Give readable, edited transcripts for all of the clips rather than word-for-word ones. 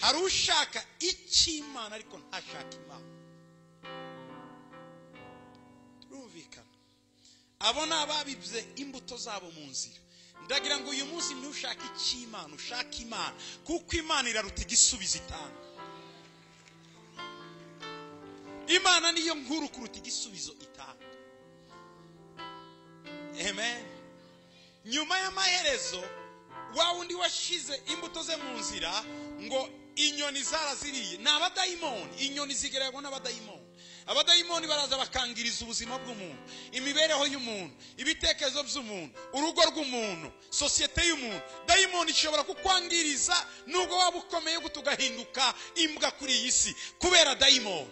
hari ushaka icy'Imana ariko ntashaka Imana. Turumvikana? Abo ni ababibye imbuto zabo mu nzira. Ndagira ngo uyu munsi ntushake icy'Imana, ushake Imana, kuko Imana iraruta igisubizo itanga. Imana niyo nkuru kuruta igisubizo itanga. Amen. Nyuma y'amaherezo wa wundi washize imbuto ze mu nzira ngo inyoni zaraziriye, ni abadayimoni. Inyoni zigereranywa n'abadayimoni. Abadayimoni baraza bakangiriza ubuzima bw'umuntu, imibereho y'umuntu, ibitekerezo by'umuntu, urugo rw'umuntu, sosiyete y'umuntu. Dayimoni ishobora kukwangiriza nubwo waba ukomeye gutugahinduka imbwa kuri iyi si kubera dayimoni.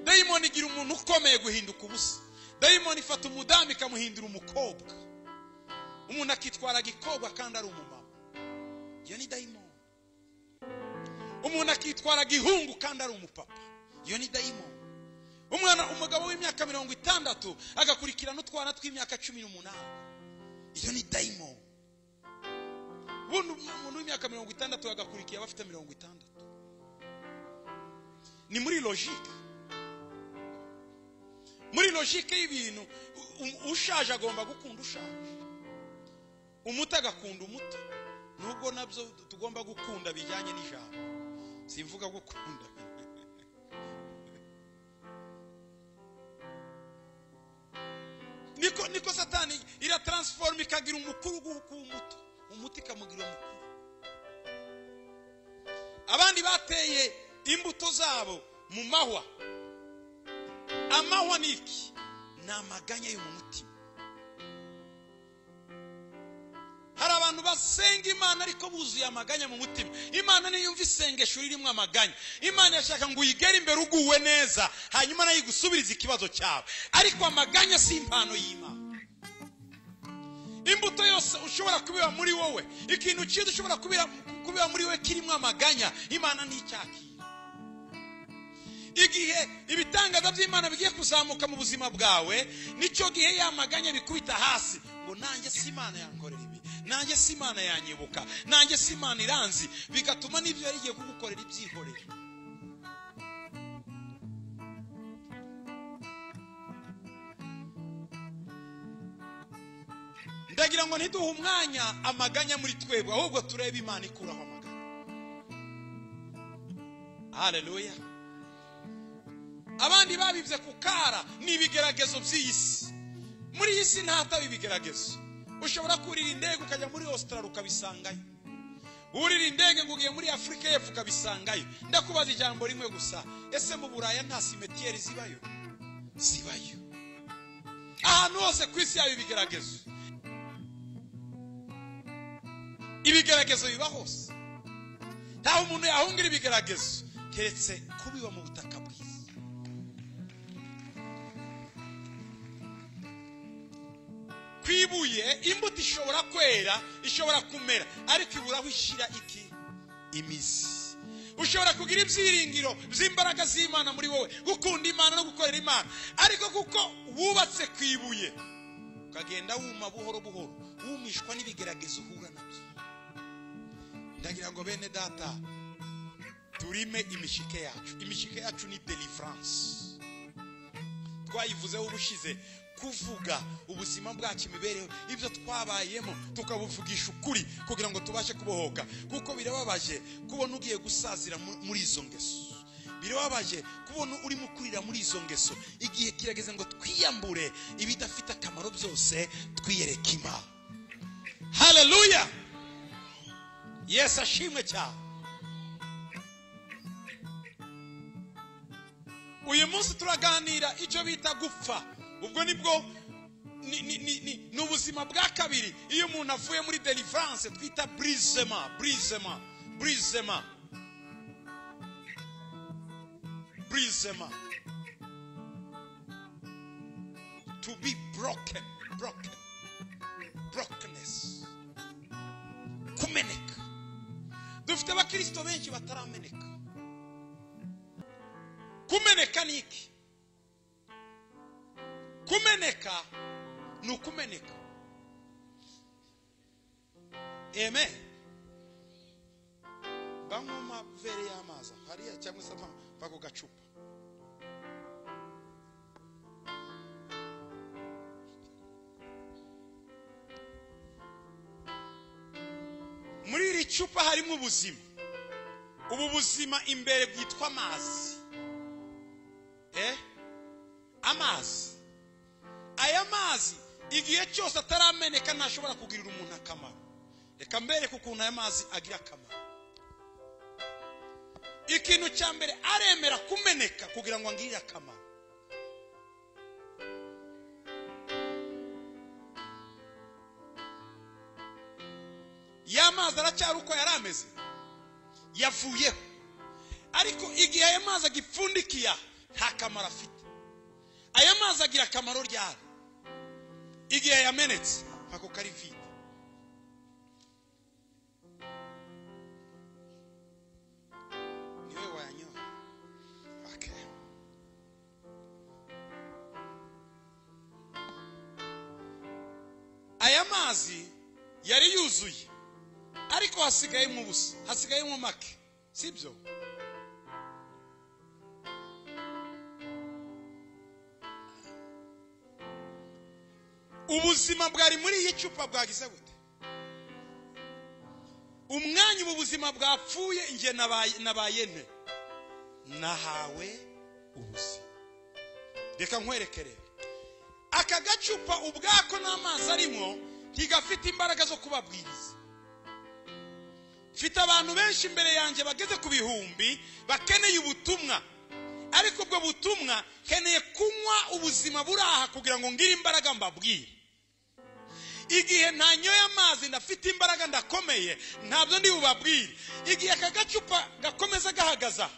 Dayimoni igira umuntu ukomeye guhinduka ubusa. Dayimoni ifata umudamu ikamuhindura umukobwa, umuntu akitwara gikobwa kandi ari umumama. Iyo ni dayimoni. Umuntu akitwara gihungu kandi ari umupapa. Iyo ni dayimoni. Umugabo w'imyaka 60 agakurikirana utwana tw'imyaka 18. Iyo ni dayimoni. Umuntu w'imyaka 60 agakurikira abafite 60. Ni muri logique. Muri logique y'ibintu, ushaje agomba gukunda ushaje, umuto agakunda umuto. Nubwo nabyo tugomba gukunda bijyanye n'ijambo, simvuga gukunda. Niko Satani ira transform ikagira umukuru guhuka umuto, umuti kamugira umukuru. Abandi bateye imbuto zabo mu mahwa. Amahwa niki? Ni amaganya yo mu mutima. Hari abantu basenga Imana ariko buzuye amaganya mu mutima. Imana niyo yumva isengesho ririmo amaganya. Imana yashaka ngo uyigere imbere uguwe neza, hanyuma nayo igusubiriza ikibazo cyawe. Ariko amaganya si impano y'Imana. Imbuto yose ushobora kubiba muri wowe, ikintu cyiza ushobora kubiba muri wowe kirimo amaganya, Imana nticyakira. Igihe ibitangaza by'Imana bigiye kuzamuka mu buzima bwawe, nicyo gihe yamaganya bikubita hasi ngo nanjye si Imana yankorera ibi, nanjye si Imana yanyibuka, nanjye si Imana iranzi, bigatuma n'ibyo yari igiye kugukorera ibyihorera. Ndagira ngo ntiduhe umwanya amaganya muri twebwe, ahubwo turebe Imana ikuraho amaganya. Haleluya. Abandi babibye kukara n'ibigeragezo by'isi. Muri iyi si ntata ibigeragezo. Ushobora kurira indege ukajya muri Australia ukabisangayo. Urira indege ngo ugiye muri Afrika y'Epfo ukabisangayo. Ndakubaza ijambo rimwe gusa, ese mu Buraya nta cimetière zibayo? Zibayo. Ahantu hose ku isi yayo ibigeragezo. Ibigeragezo biba hose. Ntaho umuntu yahungira ibigeragezo keretse kubiba mu butaka bwiza. Kwibuye imbuto ishobora kwera, ishobora kumera, ariko iburaho ishira iki? Imizi. Ushobora kugira ibyiringiro by'imbaraga z'Imana muri wowe, gukunda Imana no gukorera Imana, ariko kuko wubatse kwibuye ukagenda wuma buhoro buhoro, wumishwa n'ibigeragezo uhura nabyo. Ndagira ngo bene data turime imishike yacu. Imishike yacu ni deliverance. Twayivuzeho ubushize, kuvuga ubuzima bwacu, imibereho, ibyo twabayemo tukabuvugisha ukuri kugira ngo tubashe kubohoka. Kuko birababaje kubona ugiye gusazira muri izo ngeso. Birababaje kubona uri mukurira muri izo ngeso. Igihe kirageze ngo twiyambure ibidafite akamaro byose, twiyereke Imana. Haleluya. Yesu ashimwe cyane. Uyu munsi turaganira icyo bita gupfa. Ubwo nibwo ni ubuzima bwa kabiri. Iyo umuntu avuye muri deliverance twita brisement. To be broken. Brokenness. Kumeneka. Dufite abakristo benshi batarameneka. Kumeneka ni iki? Kumeneka ni ukumeneka. Amen. Bamwe amavere y'amazi hariya cyangwa se ako gacupa. Muri iri cupa harimo ubuzima. Ubu buzima imbere bwitwa amazi. Amazi. Aya mazi igihe cyose atarameneka ntashobora kugirira umuntu akamaro. Reka mbere kukuntu aya mazi agira akamaro. Ikintu cya mbere aremera kumeneka kugira ngo angirire akamaro. Ya mazi aracyari uko yarameze, yavuyeho. Ariko igihe aya mazi agipfundikiya nta kamaro afite. Aya mazi agira akamaro ryari? Igihe yamenetse ako kari vide. Niwe wanyoha. Okay. Aya mazi yari yuzuye, ariko hasigayemo ubusa, hasigayemo make, sibyo? Ubuzima bwari muri iyi cupa bwagize gute? Umwanya ubu buzima bwapfuye nge nabaye nte? Nahawe ubuzima. Reka nkwerekere. Aka gacupa ubwako n'amazi arimo ntigafite imbaraga zo kubabwiriza. Mfite abantu benshi imbere yanjye bageze ku bihumbi bakeneye ubutumwa, ariko ubwo butumwa keneye kunywa ubuzima buraha kugira ngo ngire imbaraga mbabwire. Igihe ntanyoye amazi ndafite imbaraga ndakomeye, ntabwo ndi bubabwire. Igihe aka gacupa gakomeza gahagaza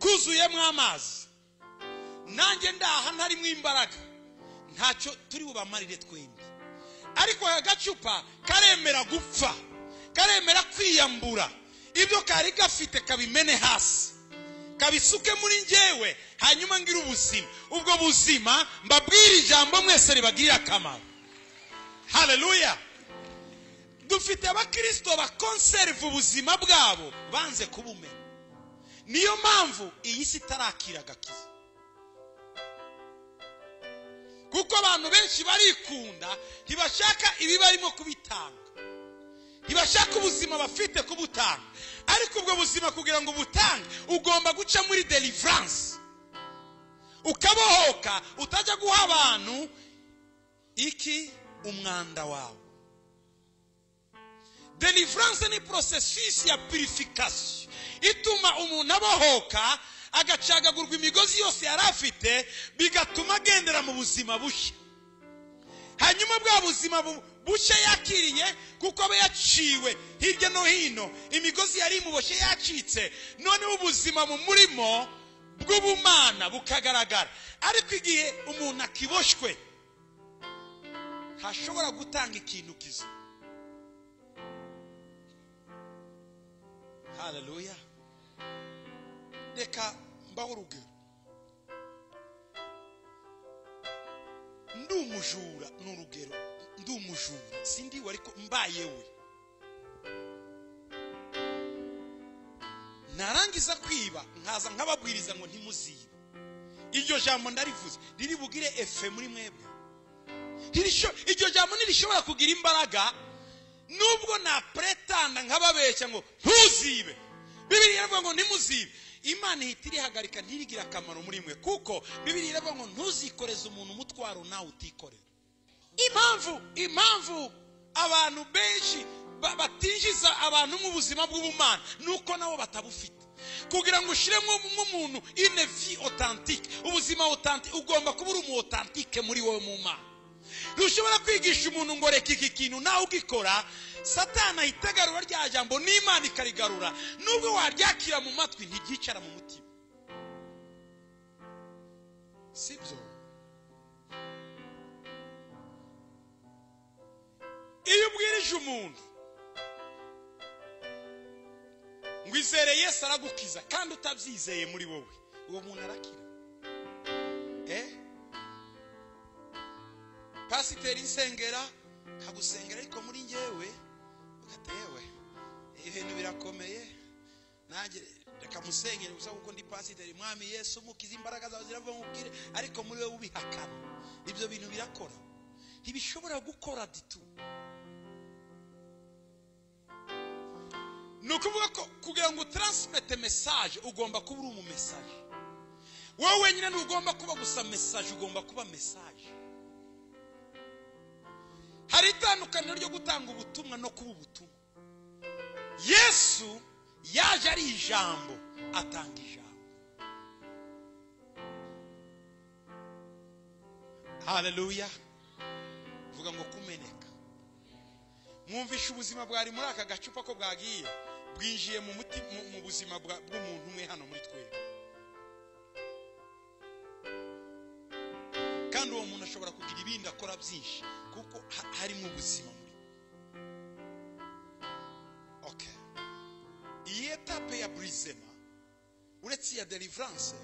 kuzuyemo amazi, nanjye ndaha ntarimo imbaraga, ntacyo turi bubamarire twembi. Ariko aka gacupa karemera gupfa, karemera kwiyambura ibyo kari gafite kabimene hasi, kabisuke muri njyewe, hanyuma ngira ubuzima. Ubwo buzima mbabwira ijambo mwese ribagirira akamaro. Haleluya. Dufite abakristo bakonserve ubuzima bwabo banze kubumenya. Niyo mpamvu iyi si tarakira gakiza. Kuko abantu benshi barikunda, ntibashaka ibi barimo kubitanga, ntibashaka ubuzima bafite kubutanga. Ariko ubwo buzima kugira ngo ubutange ugomba guca muri deliverance, ukabohoka, utajya guha abantu iki umwanda wawe. Deliverance ni processus ya purification ituma umuntu abohoka, agacagagurwa imigozi yose yari afite, bigatuma agendera mu buzima bushya. Hanyuma bwa buzima bushya yakiriye, kuko aba yaciwe hirya no hino, imigozi yari imuboshye yacitse, none ubuzima mu murimo bw'ubumana bukagaragara. Ariko igihe umuntu akiboshwe ntashobora gutanga ikintu kizima. Haleluya. Reka mbaho urugero. Ndi umujura n'urugero, ndi umujura sindiwe ariko mbayewe. Narangiza kwiba nkaza nkababwiriza ngo ntimuzibe. Iryo jambo ndarivuze riri bugire efe muri mwebwe. Iryo jambo nirishobora kugira imbaraga nubwo na pretanda nkababeshya ngo ntuzibe. Bibiliya iravuga ngo ntimuzibe. Imana ihita irihagarika ntirigira akamaro muri mwe, kuko Bibiliya iravuga ngo ntuzikoreze umuntu umutwaro nawe utikorera. Impamvu abantu benshi batinjiza abantu mu buzima bw'ubumana nuko nabo batabufite. Kugira ngo ushiremo umuntu une vie authentique, ubuzima authentique, ugomba kuba uri umu authentique muri wowe mu Mana. Ntushobora kwigisha umuntu ngo reka iki kintu nawe ugikora, Satana itagarura rya jambo n'Imana ikarigarura. Nubwo waryakira mu matwi ntigicara mu mutima. Sibyo? Iyo ubwirije umuntu ngo izere Yesu aragukiza kandi utabyizeye muri wowe, uwo muntu arakira. Pasiteri insengera kagusengera, ariko muri njyewe ugatewe ibintu urakomeye nanjye reka musengere gusa kuko ndi pasiteri mwami Yesu mukiza imbaraga zawe zirava mubwire ariko muri we ubihakana ibyo bintu birakora ntibishobora gukora ditu nukuvuga ko kugira ngo transmete message ugomba kuba uri message wowe wenyine ntugomba kuba gusa message ugomba kuba message hari itandukaniro ryo gutanga ubutumwa no kuba ubutumwa Yesu yaje ari ijambo atanga ijambo haleluya vuga ngo kumeneka mwumvisha ubuzima bwari muri aka gacupa ko bwagiye bwinjiye mu buzima bw'umuntu umwe hano muri twebwe kandi uwo muntu ashobora kugira ibindi akora byinshi kuko harimo ubuzima muri okay iyi etape ya brisema uretse ya deliverance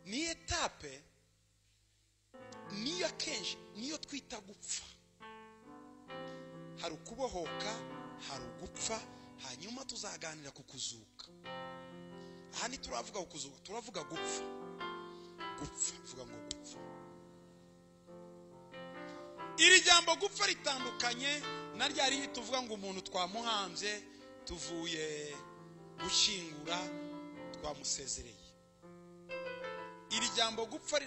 ni etape niyo akenshi niyo twita gupfa hari ukubohoka hari ugupfa hanyuma tuzaganira ku kuzuka aha ntituravuga kuzuka turavuga gupfa vuga ngo gupfa iri jambo gupfa ritandukanye na ryari tuvuga ngo umuntu twamuhambye tuvuye gushingura twamusezereye iri jambo gupfa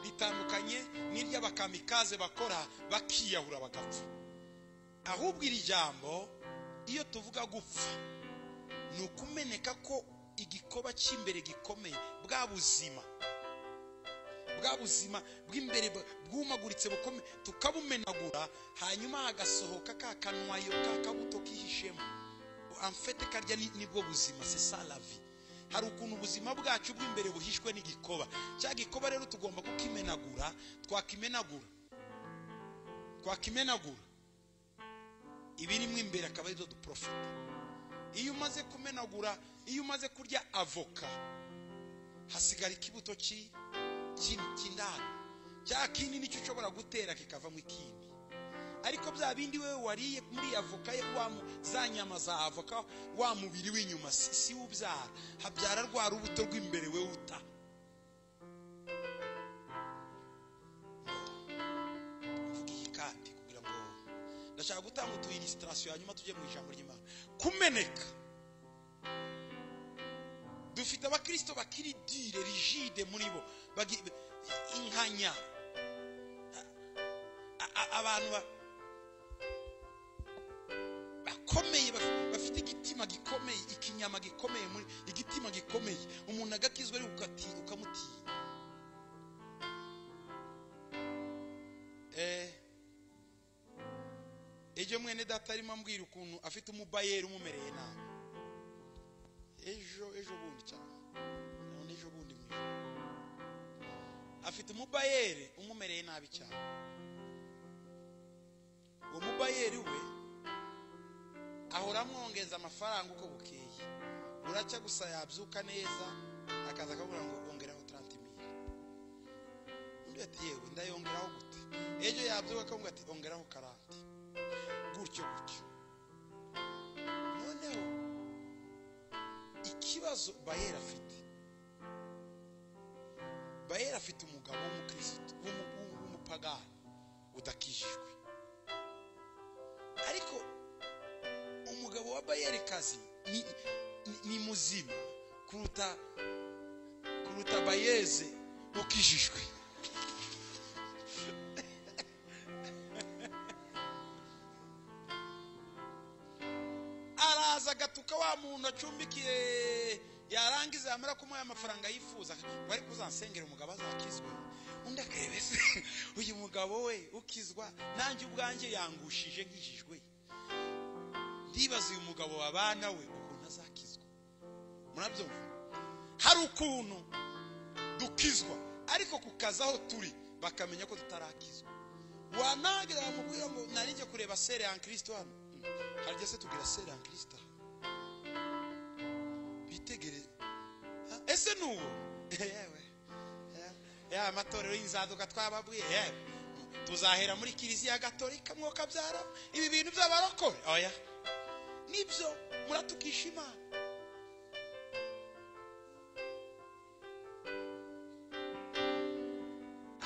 ritandukanye n'iry'abakamikaze bakora bakiyahura bagapfa ahubwo iri jambo iyo tuvuga gupfa ni ukumeneka ko igikoba cy'imbere gikomeye bwa buzima bw'imbere bwumaguritse bukomeye tukabumenagura hanyuma hagasohoka ka kanwayo ka kabuto kihishemo amfete karya nibwo buzima c'est ça la vie hari ukuntu ubuzima bwacu bw'imbere buhishwe n'igikoba cya gikoba rero tugomba kukimenagura twakimenagura ibirimo imbere akaba ari do profita iyo umaze kumenagura iyo umaze kurya avoka hasigara ikibuto cy'indani cya kindi nicyo ushobora gutera kikavamo ikindi ariko bya bindi wewe wariye muri avoka za nyama za avoka wa mubiri w'inyuma si ubyara habyara rwa rubuto rw'imbere wewe uta mvugiye kandi kugira ngo ndashaka gutanga utu illustration hanyuma tujye mu ijambo ry'Imana kumeneka dufite abakristo bakiri dire rigide muri bo inkanya abantu bakomeye bafite igitima gikomeye ikinyama gikomeye muri igitima gikomeye umuntu agakizwe ari ukamutinya ejo mwene data arimo ambwira ukuntu afite umubayeri umumereye nabi ejo bundi cyane none ejo bundi mwiza afite umubayeri umumereye nabi cyane uwo mubayeri we ahora amwongeza amafaranga uko bukeye uracya gusa yabyuka neza akaza akabura ngo ongeraho 30,000 undi ati yewe ndayongeraho gute ejo yabyuka akavuga ati ongeraho 40 gutyo noneho ikibazo bayeri afite umugabo w'umukristo w'umupagani udakijijwe ariko umugabo wa bayeri kazi ni muzima kuruta bayeze ukijijwe araza gatuka wa muntu acumbikiye yarangiza yamara kumuha amafaranga yifuza bari kuzansengera umugabo azakizwe undi akarebese uyu mugabo we ukizwa nanjye ubwanjye yangushije nkijijwe ndibaza uyu mugabo wabana we ukuntu azakizwa murabyumva hari ukuntu dukizwa ariko kukazaho turi bakamenya ko tutarakizwa wanagira bamubwira ngo narinjye kureba sere en Kristo hano harya se tugira sere en Kristo bitegere ese nuwo yewe ya matorero y'inzaduka twababwiye tuzahera muri kiliziya gatolika mwoka byara ibi bintu by'abarokore oya nibyo muratukisha Imana.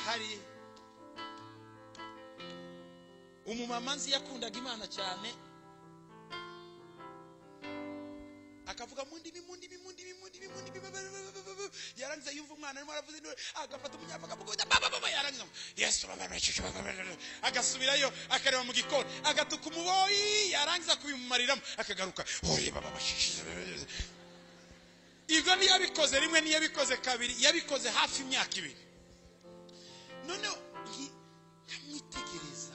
Hari umumama nzi yakundaga Imana cyane, akavuga mundi yarangiza yumva umwana arimo aravuze agafata umunyafu akavuga baba yarangiza Yesu agasubirayo akareba mu gikoni agatuka umuboyi, yarangiza kubimumariramo akagaruka ore baba bashishize. Ibyo niyo yabikoze rimwe, niyo yabikoze kabiri, yabikoze hafi imyaka 2. Noneho yamwitegereza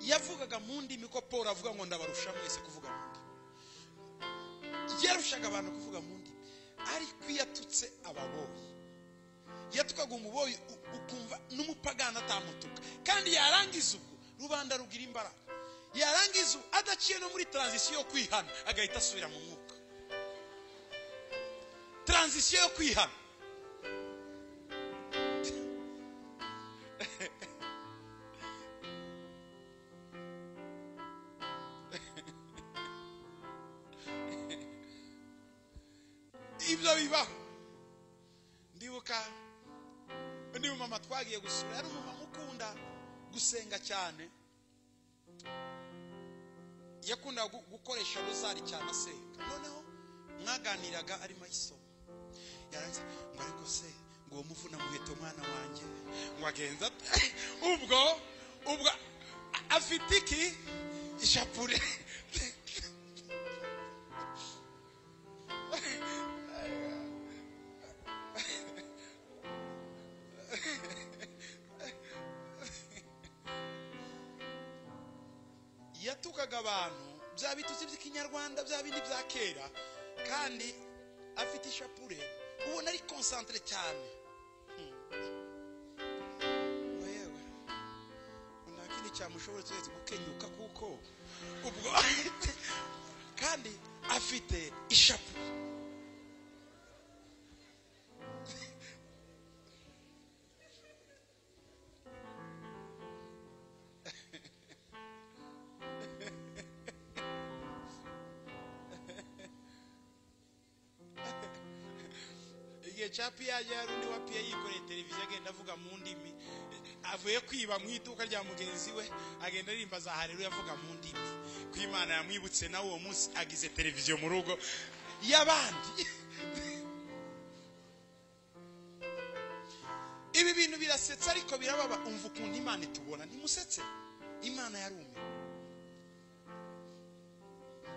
yavugaga mu ndimi ko Paul avuga ngo ndabarusha mwese kuvuga mu ndimi. Yarushaga abantu kuvuga mu ndimi, ariko yatutse ababoyi, yatukaga umuboyi ukumva n'umupagana atamutuka, kandi yarangiza ubwo rubanda rugira imbaraga, yarangiza adaciye no muri transition yo kwihana agahita asubira mu mwuka. Transition yo kwihana. Ibyo bibaho. Ndibuka undi mama twagiye gusura, yari umumama ukunda gusenga cyane, yakunda gukoresha rozari cyane asenga. Noneho mwaganiraga arimo ayisoma, yaranze ngo ariko se ngo muvuna muheto mwana wanjye ngo agenza ubwo afite iki ishapure. Yatukaga abantu bya bitutsi by'ikinyarwanda, bya bindi bya kera, kandi afite ishapure, ubona ari concentré cyane. Wewe unakini cyamushobora cyose gukenyuka kuko ubwo kandi afite ishapure. Chapi yaje harundi wapiye yikoreye televiziyo agenda avuga mu ndimi, avuye kwiba mu iduka rya mugenzi we agenda arimba za haleluya avuga mu ndimi. Kwimana yamwibutse nawe uwo munsi agize televiziyo mu rugo y'abandi. Ibi bintu birasetsa ariko birababa. Umva ukuntu Imana itubona, ntimusetse. Imana yarumiwe.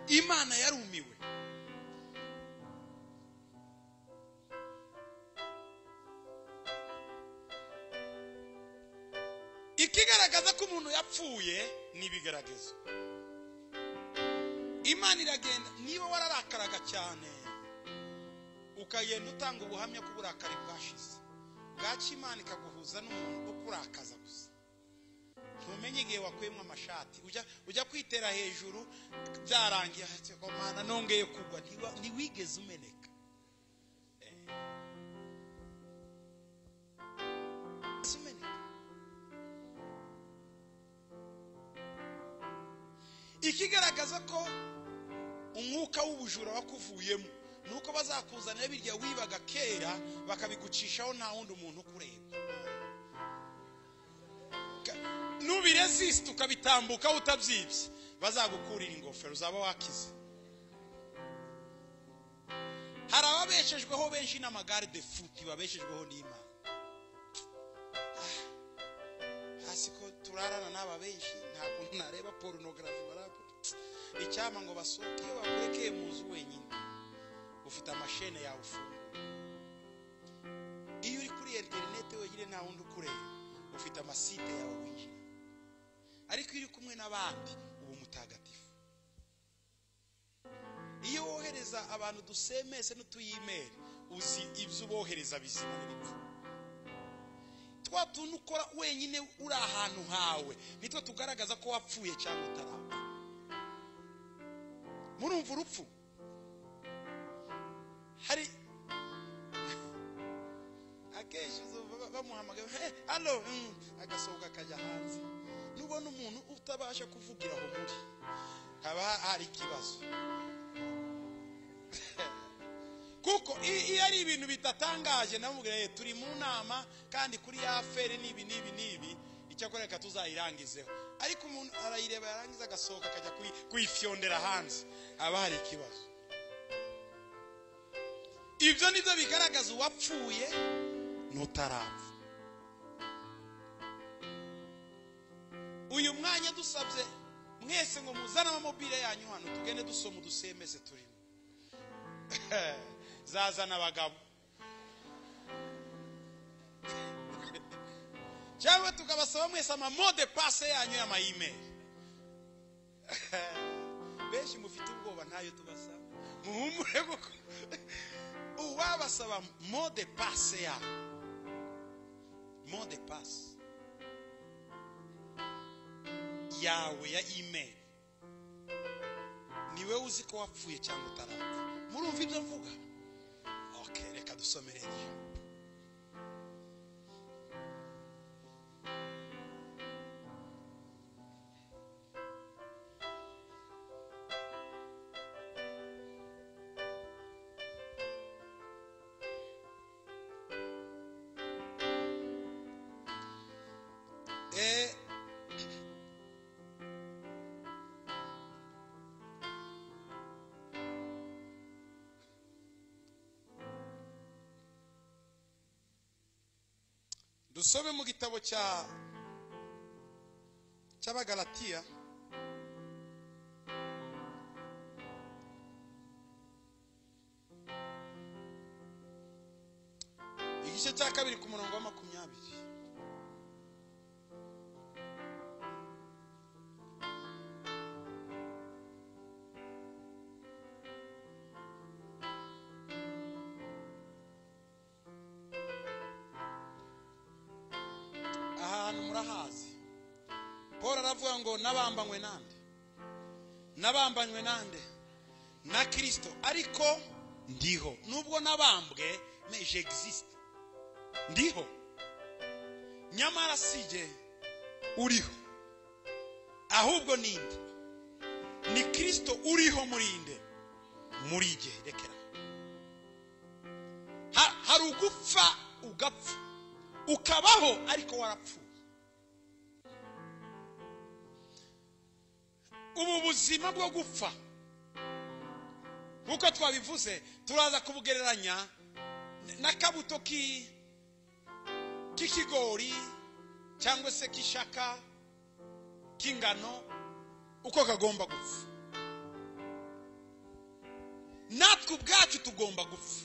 Imana yarumiwe. Ikigaragaza ko umuntu yapfuye nibigaragaza. Imana iragenda, niba wararakaraga cyane ukagenda utanga ubuhamya ko burakari bwashize, bwaca Imana ikaguhuza n'umuntu ukurakaza gusa. Ntumenye igihe wakwemwa amashati, ujya kwitera hejuru byarangiye ati ko Mana nongeye kugwa, ntiwigeze umeneka. Ikigaragaza ko umwuka w'ubujura wakuvuyemo nuko bazakuzanira birya wibaga kera bakabigucishaho nta wundi umuntu kureba. Nubiresist ukabitambuka utabyibye, bazagukurira ingofero uzaba wakize. Hari ababeshejweho benshi n'amagare de foot babeshejweho n'Imana. Hasi ko turarana n'aba benshi ntabwo nareba pornography barapo. Icyama ngo basohoke iyo bakurekeye mu nzu wenyine ufite amashene yawe ufunga. Iyo uri kuri internet wenyine nta wundi ukureba, ufite amasite yawe winjira. Ariko iyo uri kumwe n'abandi ubu mutagatifu. Iyo wohereza abantu dusemese n'utuyimere uzi ibyo bohereza bizima n'ibipfu. Twatuntu ukora wenyine uri ahantu hawe nitwe tugaragaza ko wapfuye cyangwa utarapfa. Murumva urupfu? Hari akenshi bamuhamagaye allo agasohoka akajya hanze. Nubona umuntu utabasha kuvugira aho muri haba hari ikibazo. Kuko iyo ari ibintu bitatangaje namubwira turi mu nama kandi kuri ya fere nibi icyakora reka tuzayirangizeho, ariko umuntu arayireba yarangiza agasohoka akajya kuyifyondera hanze, haba hari ikibazo. Ibyo nibyo bigaragaza uwapfuye n'utarapfa. Uyu mwanya dusabye mwese ngo muzane amamobile yanyu hano tugende dusoma udusemeze turimo. Zazana abagabo cyangwa tukabasaba mwese amamode passe yanyu y'ama-email. Benshi mufite ubwoba ntayo tubasaba, muhumure kuko uwabasaba mode passe ya mode passe yawe ya email, niwe uzi ko wapfuye cyangwa utarapfa. Murumva ibyo mvuga? Okay, reka dusomere rero. Dusome mu gitabo cy'Abagalatiya igice cya 2 ku murongo wa 20. Paul aravuga ngo nabambanywe nande na Kristo, ariko ndiho. Nubwo nabambwe mais j'existe, ndiho, nyamara sije uriho, ahubwo ninde? Ni Kristo uriho murinde muri je. Rekera hari ugupfa ugapfa ukabaho ariko warapfuye. Ubu buzima bwo gupfa nkuko twabivuze turaza kubugereranya n'akabuto k'ikigori cyangwa se k'ishaka k'ingano, uko kagomba gupfa. Natwe ubwacu tugomba gupfa.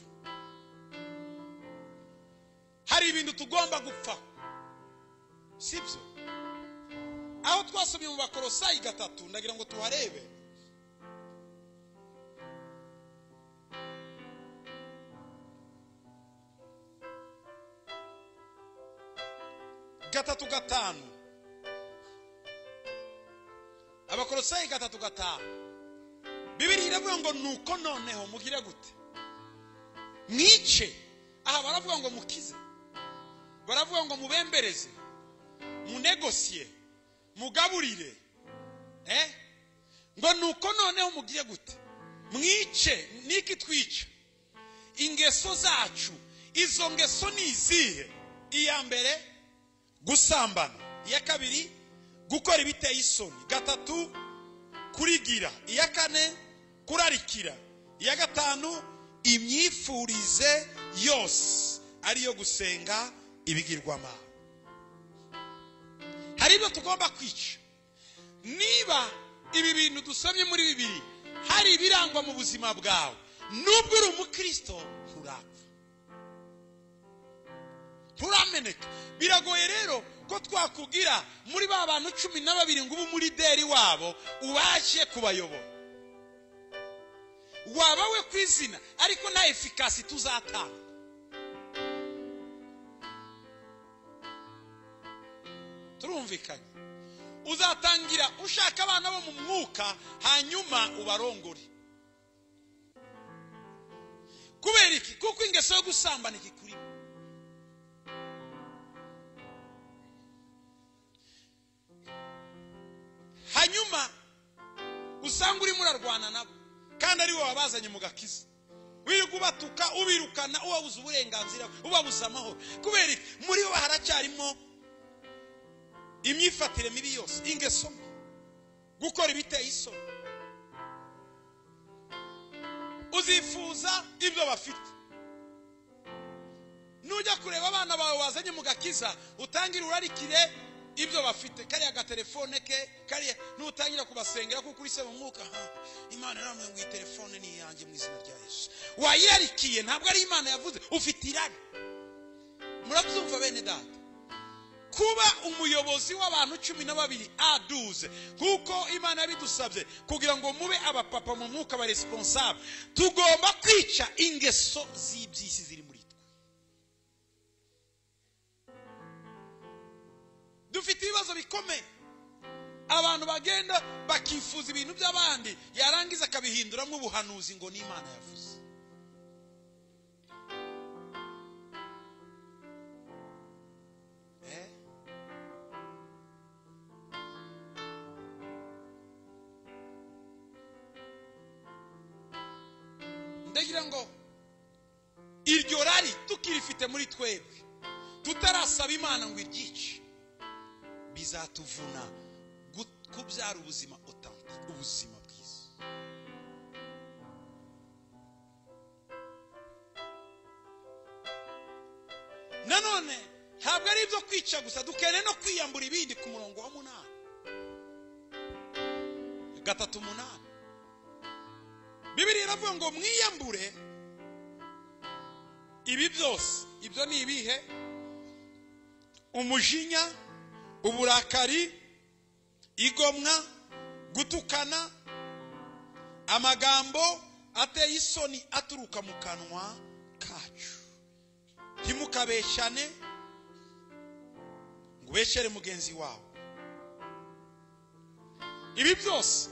Hari ibintu tugomba gupfa, sibyo? Aho twasomye mu Bakolosayi 3 ndagira ngo tuharebe. gatanu. Abakolosayi 3:5. Bibiliya iravuga ngo nuko noneho mugire gute? Mwice. Aha baravuga ngo mukize, baravuga ngo mubembereze, munegosie, mugaburire. Ngo nuko noneho mugire gute? Mwice. Niki twica? Ingeso zacu. Izo ngeso ni izihe? Iya mbere gusambana, iya kabiri gukora ibiteye isoni, gatatu kurigira, iya kane kurarikira, iya gatanu imyifurize yose ariyo gusenga ibigirwamana. Hari ibyo tugomba kwica. Niba ibi bintu dusomye muri Bibiliya hari ibirangwa mu buzima bwawe, nubwo uri umukristo turameneka. Biragoye rero ko twakugira muri ba bantu 12 ngo ubu muri deri wabo ubashe kubayobora. Waba we kwizina ariko na efficacy tuzatanga. Turumvikanye? Uzatangira ushaka abana bo mu mwuka hanyuma ubarongore. Kubera iki? Kuko ingeso yo gusambana ikikuri. usanga urimo urarwana nabo kandi ari wowe wabazanye mu gakiza. Wirirwa ubatuka ubirukana ubabuza uburenganzira ubabuza amahoro. Kubera iki? Muri bo haracyarimo imyifatire mibi yose, ingeso, gukora ibiteye isoni. Uzifuza ibyo bafite. Nujya kureba abana bawe wazanye mu gakiza utangira urarikire ibyo bafite, kariya gatelefone ke, kariya nutangira kubasengera kuko uri se mu mwuka, Imana namwe ngo iyi telefone ni yanjye mu izina rya Yesu. Wayirarikiye, ntabwo ari Imana yavuze, ufite irari. Murabyumva bene data? Kuba umuyobozi w'abantu 12 aduze kuko Imana yabidusabye kugira ngo mube abapapa mu mwuka ba responsable, tugomba kwica ingeso z'ibyisi ziri muri twe. Dufite ibibazo bikomeye, abantu bagenda bakifuza ibintu by'abandi yarangiza akabihinduramo ubuhanuzi ngo ni Imana yavuze. Ndagira ngo iryo rari tukirifite muri twebwe, tutarasaba Imana ngo iryice, bizatuvuna kubyara ubuzima authentique, ubuzima bwiza. Nanone ntabwo ari ibyo kwica gusa, dukeneye no kwiyambura ibindi ku murongo wa 8. Bibiliya iravuga ngo mwiyambure ibi byose. Ibyo ni ibihe? Umujinya, uburakari, igomwa, gutukana, amagambo ateye isoni aturuka mu kanwa kacu. Ntimukabeshane ngo ubeshere mugenzi wawe. Ibi byose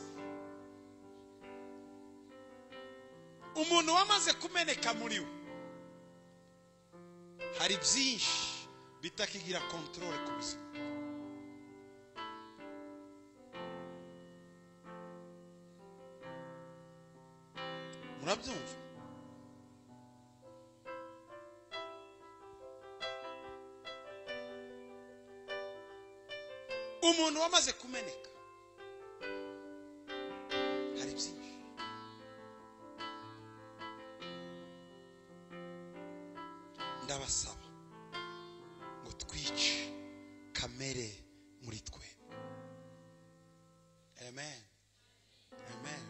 umuntu wamaze kumeneka muri we, hari byinshi bitakigira control ku buzima. Murabyumva? Umuntu wamaze kumeneka hari byinshi. Ndabasaba ngo twice kamere muri twe. Amen. Amen.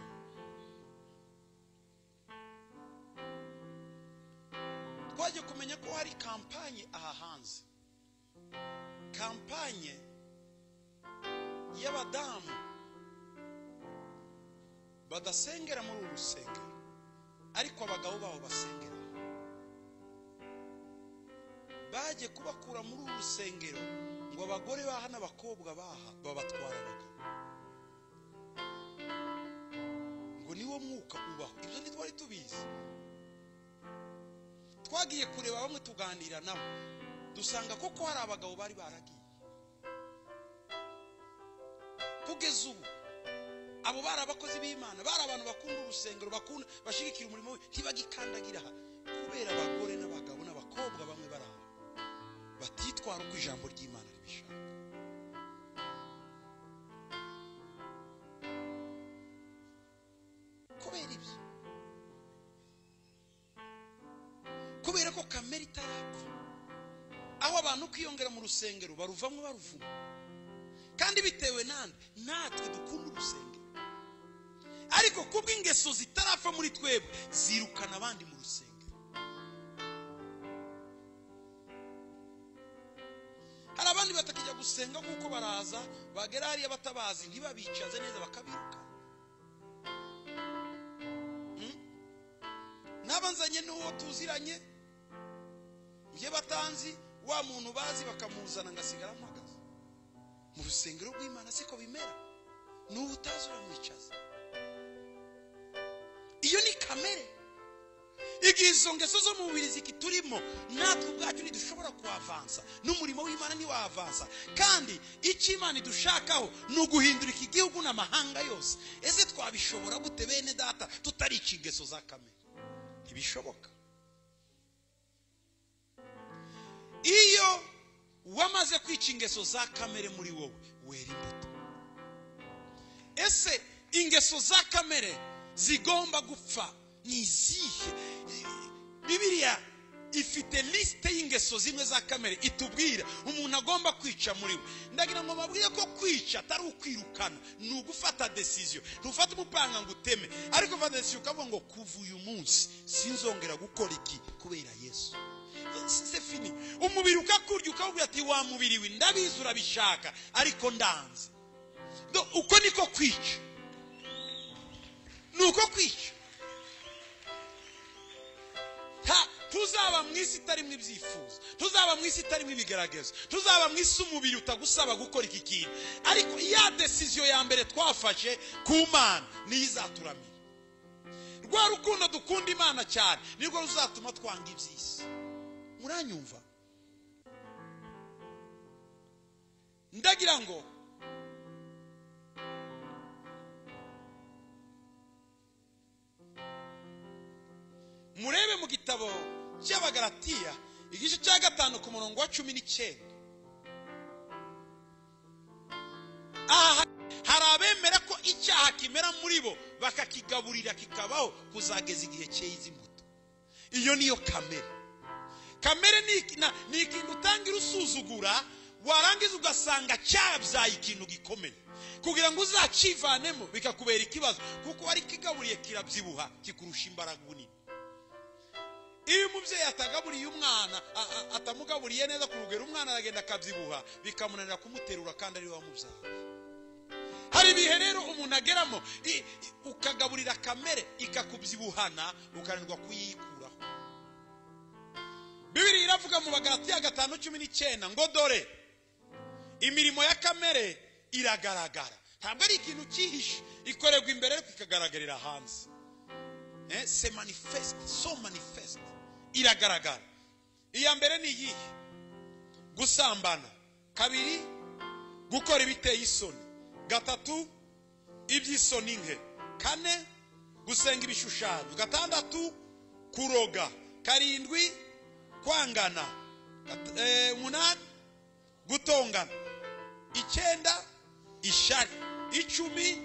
Twaje kumenya ko hari kampanye aha hanze, kampanye y'abadamu badasengera muri uru rusengero ariko abagabo babo basengera. Baje kubakura muri uru rusengero ngo abagore baha n'abakobwa baha babatwara abagabo, ngo niwo mwuka ubaho. Ibyo ntitwari tubizi. Twagiye kureba bamwe tuganira nabo, dusanga koko hari abagabo bari baragiye. Kugeza ubu abo bari abakozi b'Imana, bari abantu bakunda urusengero, bakunda bashigikira umurimo we, ntibagikandagira aha kubera abagore n'abagabo n'abakobwa bamwe baraha batitwara uko ijambo ry'Imana ribishaka. Kubera ibyo, kubera ko kamere itarapfa, aho abantu kwiyongera mu rusengero baruvamwe baruvuma, kandi bitewe natwe dukunda urusengero, ariko kubw'ingeso zitarapfa muri twebwe zirukana abandi mu rusengero. Hari abandi batakijya gusenga kuko baraza bagera hariya batabazi, ntibabicaze neza bakabiruka. Nabanzanye n'uwo tuziranye, bye batanzi wa muntu bazi bakamuzana ngasigara mpagaze mu rusengero rw'Imana. Siko bimera, n'ubu utazi uramwicaza. Iyo ni kamere. igihe izo ngeso zo mu mubiri zikiturimo natwe ubwacu ntidushobora kuhavansa, n'umurimo w'Imana ntiwahavansa. kandi icyo Imana idushakaho ni uguhindura iki gihugu n'amahanga yose. ese twabishobora gute bene data tutarica ingeso za kamere? ntibishoboka. iyo wamaze kwica ingeso za kamere muri wowe, wera imbuto. ese ingeso za kamere zigomba gupfa ni izihe? Bibiliya ifite liste y'ingeso zimwe za kamere itubwira umuntu agomba kwica muri we. ndagira ngo mabwire ko kwica atari ukwirukana, ni ugufata decision. ntufate umupanga ngo uteme, ariko ufata decision ukavuga ngo kuva uyu munsi sinzongera gukora iki kubera Yesu. c'est fini. umubiri ukakurya ukavuga ati wa mubiri we ndabizi urabishaka ariko ndanze. uko niko kwica. nuko kwica. tuzaba mu isi itarimo ibyifuzo, tuzaba mu isi itarimo ibigeragezo, tuzaba mu isi umubiri utagusaba gukora iki kintu, ariko ya decision ya mbere twafashe ku Mana niyo izaturamira. rwa rukundo dukunda Imana cyane nirwo ruzatuma twanga iby'isi. muranyumva? ndagira ngo murebe mu gitabo cy'Abagalatiya igice cya 5 ku murongo wa 19. hari abemera ko icyaha kimera muri bo bakakigaburira kikabaho kuzageza igihe cy'izi imbuto. iyo niyo kamere. kamere ni ikintu utangira usuzugura, warangiza ugasanga cyabyaye ikintu gikomeye. kugira ngo uzacivanemo bikakubera ikibazo, kuko wari kigaburiye kirabyibuha kikurusha imbaraga bunini. iyo umubyeyi atagaburiye umwana, atamugaburiye neza ku rugero, umwana aragenda akabyibuha bikamunanira kumuterura kandi ari we wamubyaye. hari ibihe rero umuntu ageramo ukagaburira kamere ikakubyibuhana ukananirwa kuyikuraho. Bibiliya iravuga mu Bagalatiya 5:19 ngo dore imirimo ya kamere iragaragara. ntabwo ari ikintu cyihishe, ikorerwa imbere ariko ikagaragarira hanze. c'est manifeste, so manifeste, iragaragara. iya mbere ni iyihe? gusambana. kabiri, gukora ibiteye isoni. gatatu, iby'isoni nke. kane, gusenga ibishushanyo. gatandatu, kuroga. karindwi, kwangana. 8, gutongana. 9, ishari. 10,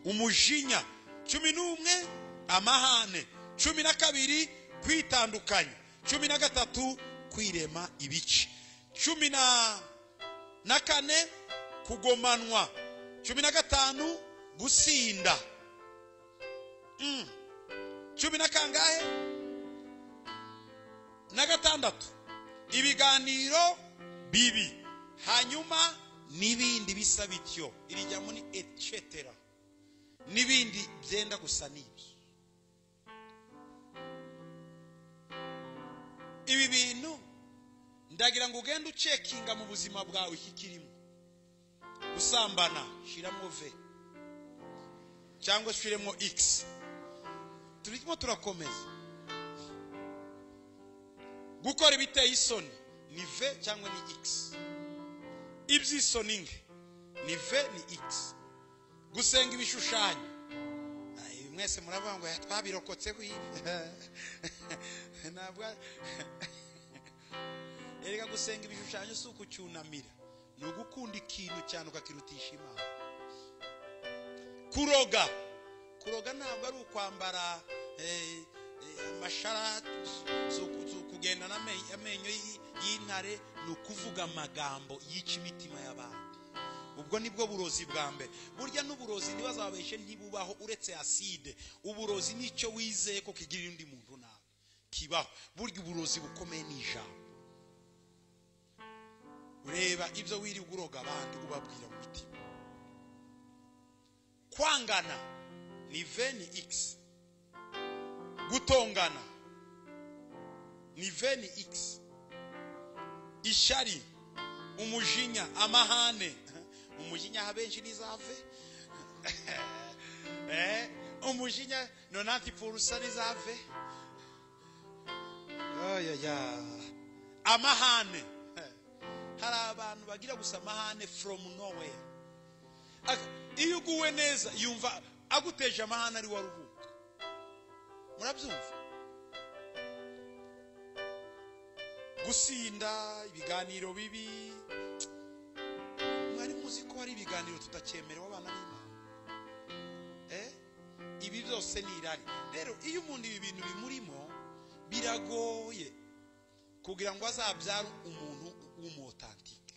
umujinya. 11, amahane. 12, kwitandukanya. 13, kwirema ibice. 14, kugomanwa. 15, gusinda. 16, ibiganiro bibi. hanyuma n'ibindi bisa bityo. iri jambo ni etc. n'ibindi byenda gusa n'ibyo. ibi bintu ndagira ngo ugende ucekinga mu buzima bwawe iki kirimo. gusambana shiramo V cyangwa shiremo X. turimo turakomeza. gukora ibiteye isoni ni V cyangwa ni X. iby'isoni nke ni V ni X. gusenga ibishushanyo, mwese muravuga ngo twabirokotse kwi ntabwo erega gusenga ibishushanyo si ukucyunamira, ni ugukunda ikintu cyane ukakirutisha Imana. kuroga ntabwo ari ukwambara amashara, kugenda n'amenyo y'intare, ni ukuvuga amagambo yica imitima y'abandi. ubwo nibwo burozi bwa mbere. burya n'uburozi ntibazababeshe ntibubaho uretse acide. uburozi nicyo wizeye ko kigirira undi muntu nabi kibaho. burya uburozi bukomeye ni ijambo. ureba ibyo wiri uguroga abandi ubabwira mu mitima. kwangana ni V ni X. gutongana ni V ni X. ishari, umujinya, amahane. umujinya abenshi ni za V. umujinya 90% ni za V. amahane. Hari abantu bagira gusa amahane from nowhere. Iyo uguwe neza yumva aguteje amahane ari waruhuka. Murabyumva? Gusinda, ibiganiro bibi. Mwari muzi ko hari ibiganiro tutakyemerewe abana b'Imana. Ibi byose ni irari. Rero iyo umuntu ibi bintu bimurimo biragoye kugira ngo azabyare umuntu w'umutantike.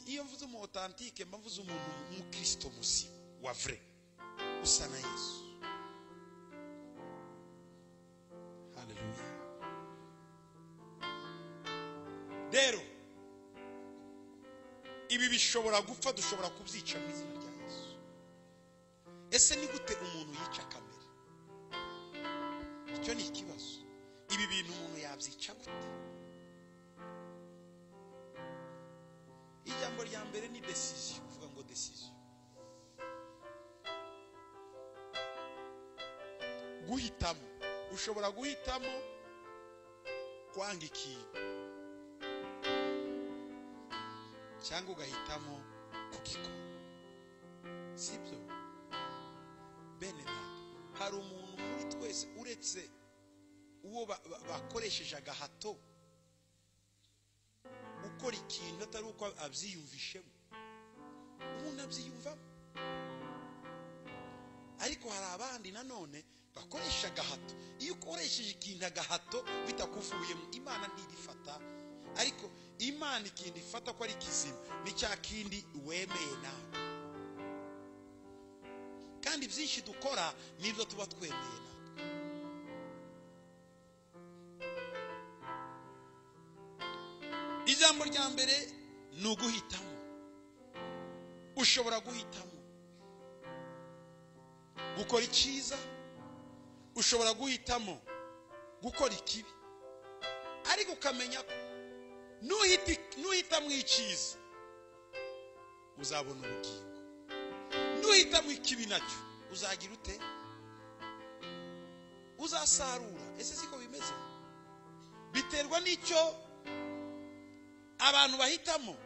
Iyo mvuze umutantike mba mvuze umuntu w'Umukristo muzima wa vrai usa na Yesu. Haleluya. Rero ibi bishobora gupfa, dushobora kubyica mu izina rya Yesu. Ese ni gute umuntu yica kamere? Icyo ni ikibazo. Ibi bintu umuntu yabyica gute? Ijambo rya mbere ni decision, kuvuga ngo decision. Guhitamo. Ushobora guhitamo kwanga ikintu cyangwa ugahitamo kugikora. Sibyo? Bene data, hari umuntu muri twese uretse uwo bakoresheje agahato ukora ikintu atari uko abyiyumvishemo. Umuntu abyiyumvamo. Ariko hari abandi nanone bakoresha agahato. Iyo ukoresheje ikintu agahato bitakuvuyemo, Imana ntirifata. Ariko Imana ikindi ifata ko ari kizima ni cya kindi wemeye nawe. Kandi byinshi dukora nibyo tuba twemeye natwe. Ijambo rya mbere ni uguhitamo. Ushobora guhitamo gukora icyiza, ushobora guhitamo gukora ikibi, ariko ukamenya ko nuhitamo icyiza uzabona ubugingo, nuhitamo ikibi nacyo uzagira ute? Uzasarura. Ese siko bimeze? Biterwa n'icyo abantu bahitamo.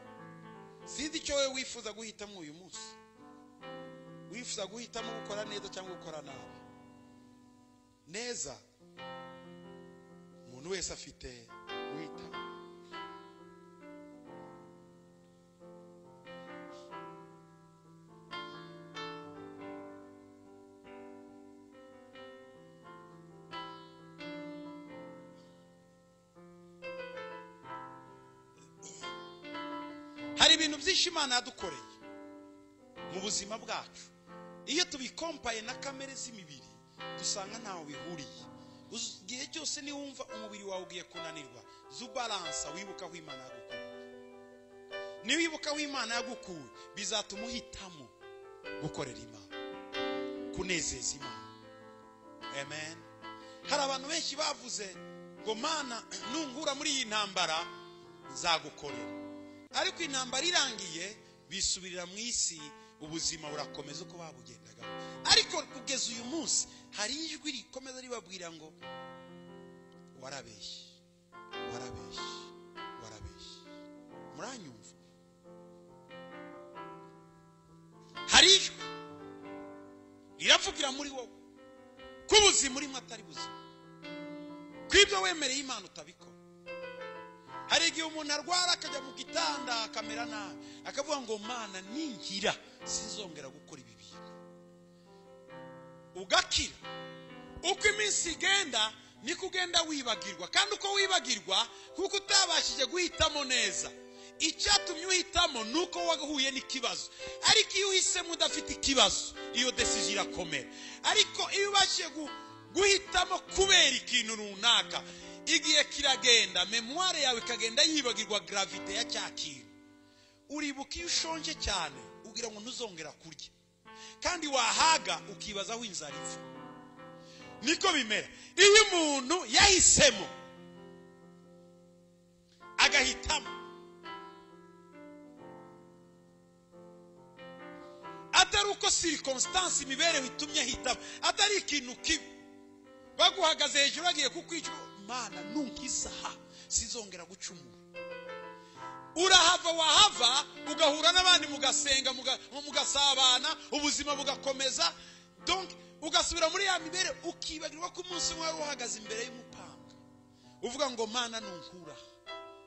Sinzi icyo wewe wifuza guhitamo uyu munsi. Wifuza guhitamo gukora neza cyangwa gukora nabi? Neza umuntu wese afite guhitamo. Hari ibintu byinshi Imana yadukoreye mu buzima bwacu. Iyo tubikompaye na kamere z'imibiri dusanga ntaho bihuriye. Igihe cyose ni wumva umubiri wawe ugiye kunanirwa, zubalansa, wibuka aho Imana yagukuye. Niwibuka aho Imana yagukuye bizatuma uhitamo gukorera Imana, kunezeza Imana. Amen. Hari abantu benshi bavuze ngo Mana nungura muri iyi ntambara nzagukorera, ariko intambara irangiye bisubirira mu isi, ubuzima burakomeza uko babugendaga. Ariko kugeza uyu munsi hari ijwi rikomeza ribabwira ngo warabeshye, warabeshye, warabeshye. Muranyumva? Hari ijwi riravugira muri wowe ko ubuzima urimo atari buzima, ko ibyo wemereye Imana utabikora. Hari igihe umuntu arwara akajya mu gitanda akamera nabi, akavuga ngo Mana ningira sinzongera gukora ibi bintu. Ugakira. Uko iminsi igenda niko ugenda wibagirwa, kandi uko wibagirwa kuko utabashije guhitamo neza. Icyatumye uhitamo nuko wahuye n'ikibazo. Ariko iyo uhisemo udafite ikibazo, iyo decision irakomera. Ariko iyo ubashije guhitamo kubera ikintu runaka, igihe kiragenda, memoire yawe ikagenda yibagirwa gravite ya cya kintu. Uribuka iyo ushonje cyane ugira ngo ntuzongera kurya, kandi wahaga ukibaza aho inzara iva. Niko bimera iyo umuntu yahisemo agahitamo atari uko circumstance imibereho itumye hitamo atari ikintu kibi. Baguhagaze hejuru bagiye kukwica, Mana nunkisaha sizongera gucumura. Urahava wahava ugahura n'abandi mugasenga mugasabana ubuzima bugakomeza. Donc ugasubira muri ya mibere ukibagirwa ko umunsi wari uhagaze imbere y'umupanga uvuga ngo Mana nunkura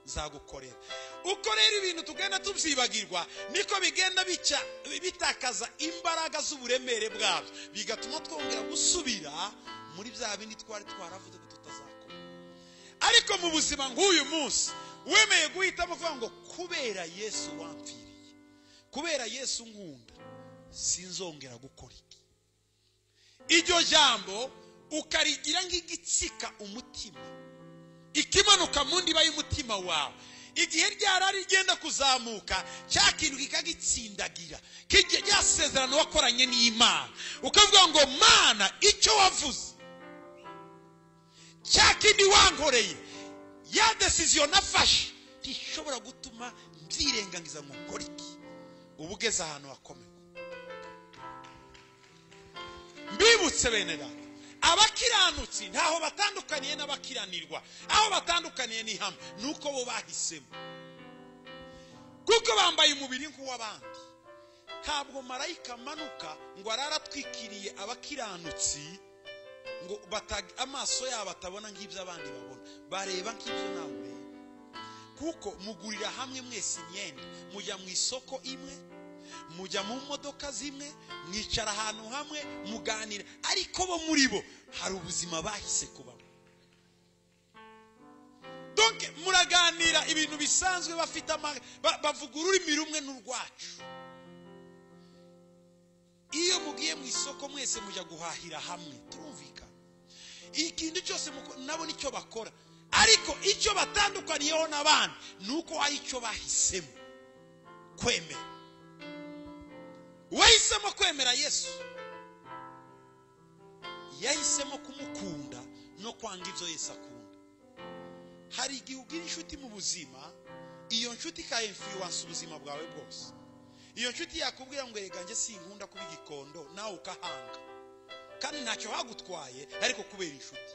zagukorera. Uko rero ibintu tugenda tubyibagirwa niko bigenda bitakaza imbaraga z'uburemere bwabyo, bigatuma twongera gusubira muri bya bindi twari twaravuze ko tutazakora. Ariko mu buzima nk'uyu munsi wemeye guhitamo kuvuga ngo kubera Yesu wampfiriye, kubera Yesu nkunda, sinzongera gukora iki. Iryo jambo ukarigira nk'igitsika umutima, ikimanuka mu ndiba y'umutima wawe. Igihe ryarari rigenda kuzamuka, cya kintu kikagitsindagira, kijye ryasezerano wakoranye n'Imana, ukavuga ngo Mana icyo wavuze, cya kindi wankoreye, ya decision nafashe tishobora gutuma mbyirengagiza ngo nkore iki. Ubugeze ahantu hakomeye. Mbibutse bene data, abakiranutsi ntaho batandukaniye n'abakiranirwa. Aho batandukaniye ni hamwe, nuko bo bahisemo. Kuko bambaye umubiri nk'uw'abandi. Ntabwo marayika manuka ngo araratwikiriye abakiranutsi ngo amaso yabo atabona nk'ibyo abandi babona, bareba nk'ibyo nawe ureba. Kuko mugurira hamwe mwese imyenda, mujya mu isoko imwe, mujya mu modoka zimwe, mwicara ahantu hamwe muganira, ariko bo muri bo hari ubuzima bahise kubamo. Donc muraganira ibintu bisanzwe, bafite bavuga ururimi rumwe n'urwacu. Iyo mugiye mu isoko mwese mujya guhahira hamwe, turumvika ikintu cyose nabo nicyo bakora, ariko icyo batandukaniyeho n'abandi nuko hari icyo bahisemo kwemera. Wahisemo kwemera Yesu, yahisemo kumukunda no kwanga ibyo Yesu akunda. Hari igihe ugira inshuti mu buzima, iyo nshuti ika influence ubuzima bwawe bwose. Iyo nshuti yakubwira ngo rega nge sinkunda kuba igikondo, nawe ukahanga, kandi ntacyo hagutwaye, ariko kubera inshuti.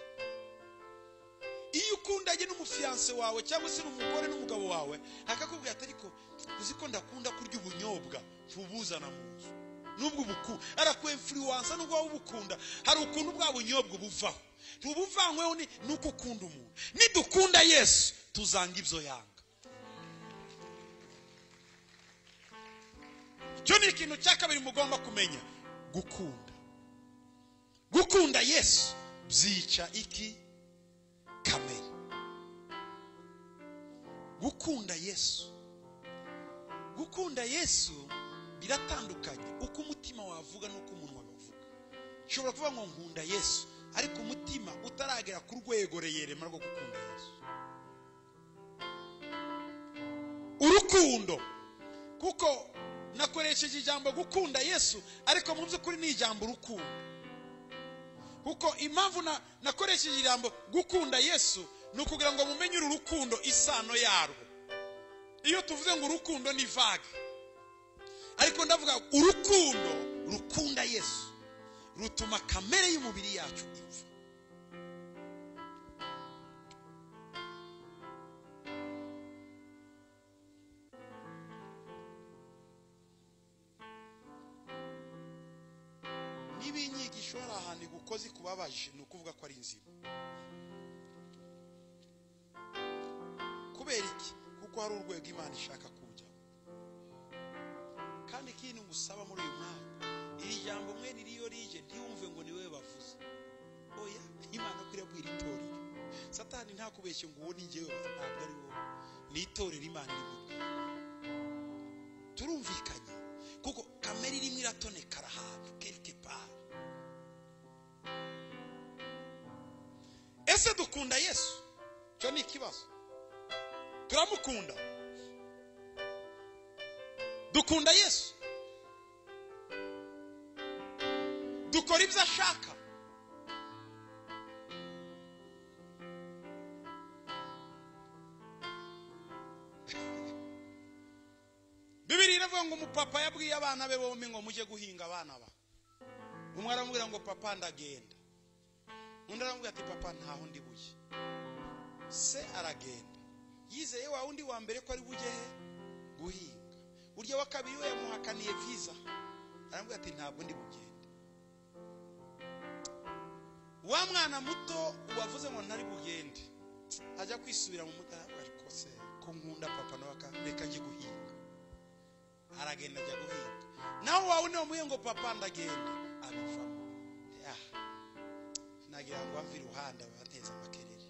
Iyo ukundanye n'umufiance wawe cyangwa se n'umugore n'umugabo wawe, akakubwira ati ariko uzi ko ndakunda kurya ubunyobwa, ntubuzana mu nzu. Nubwo buku araku influence nubwo wabukunda, hari ukuntu bwa bunyobwa buvaho. Tubuvanyweho nuko ukunda umuntu. Nidukunda Yesu tuzanga ibyo yanga. Cyo ni ikintu cya kabiri mugomba kumenya, gukunda. Gukunda Yesu byica iki? Kamere. Gukunda Yesu, gukunda Yesu biratandukanye. Uko umutima wavuga nuko umunwa wavuga. Ushobora kuvuga ngo nkunda Yesu, ariko umutima utaragera ku rwego reyerema rwo gukunda Yesu. Urukundo, kuko nakoresheje ijambo gukunda Yesu, ariko mu by'ukuri ni ijambo urukundo. Kuko impamvu nakoresheje ijambo gukunda Yesu ni ukugira ngo mumenye urukundo isano yarwo. Iyo tuvuze ngo urukundo ni vague, ariko ndavuga urukundo rukunda Yesu rutuma kamere y'umubiri yacu ipfa. N'ibinyigisho hari ahantu gukozi kubabaje, ni ukuvuga ko ari inzira. Kubera iki? Kuko hari urwego Imana ishaka kujya. Kandi ikintu ngusaba muri uyu mwaka, iri jambo mwe niriyo rije ntiwumve ngo ni wewe bavuze. Oya, Imana kwirabwira itorero. Satani ntakubeshye ngo uwo ni njyewe, ntabwo ari wowe. Ni itorero Imana iri. Turumvikanye kuko kamere irimo iratonekara ahantu quelque part. Ese dukunda Yesu? Cyo ni ikibazo. Turamukunda? Dukunda Yesu? Dukora ibyo ashaka? Bibiri iravuga ngo umupapa yabwiye abana be bombi ngo mujye guhinga abana ba. Umwe aramubwira ngo papa ndagenda, undi aramubwira ati papa ntaho ndi bujye. Se aragenda yizeye wa undi wa mbere ko ari bujye guhinga. Urya wa kabiri we yamuhakaniye visa, aramubwira ati ntabwo ndi bugende. Wa mwana muto wavuze ngo ntari bugende ajya kwisubira mu mutara, ariko se ko nkunda papa nawe reka njye guhinga. Aragenda ajya guhinga. Naho wawe ne umuye ngo papa ndagenda abivamo. Nagira ngo ave iruhande bateza amakerere.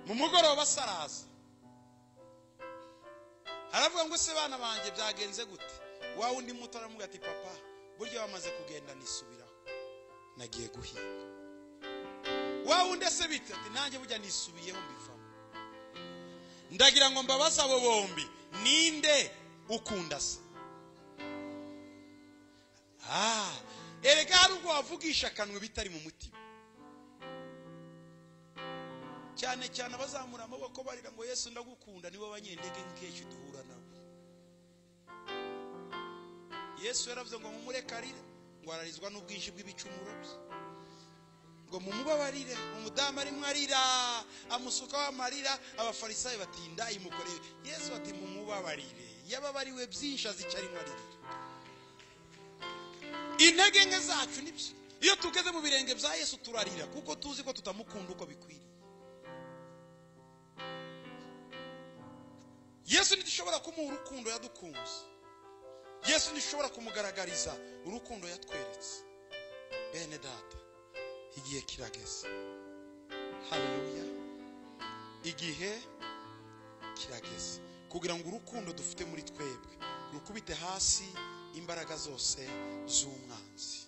Mu mugoroba saraza aravuga ngo se bana banje byagenze gute? Wa undi muto aramubwira ati papa buryo bamaze kugenda nisubiraho nagiye guhinga. Wa undi se bite? Ati nanjye burya nisubiyeho mbivamo. Ndagira ngo mbabaza abo bombi ninde ukunda se? Erega hari ubwo wavugisha akanwa bitari mu mutima. Cyane cyane abazamura amaboko barira ngo Yesu ndagukunda nibo banyendege nk'ejo duhura nabo. Yesu yaravuze ngo mumurekarire ngo ararizwa n'ubwinshi bw'ibicumuro bye. Ngo mumubabarire. Umudamu ari mwarira amusuka w'amarira, abafarisayo batinda imukoreye. Yesu ati mumubabarire, yababariwe byinshi azicari mwarira. Intege nke zacu nibyo. Iyo tugeze mu birenge bya Yesu turarira kuko tuzi ko tutamukunda uko bikwiriye. Yesu ntishobora kumuha urukundo yadukunze. Yesu ntishobora kumugaragariza urukundo yatweretse. Bene data, igihe kirageze. Haleluya. Igihe kirageze kugira ngo urukundo dufite muri twebwe rukubite hasi imbaraga zose z'umwanzi.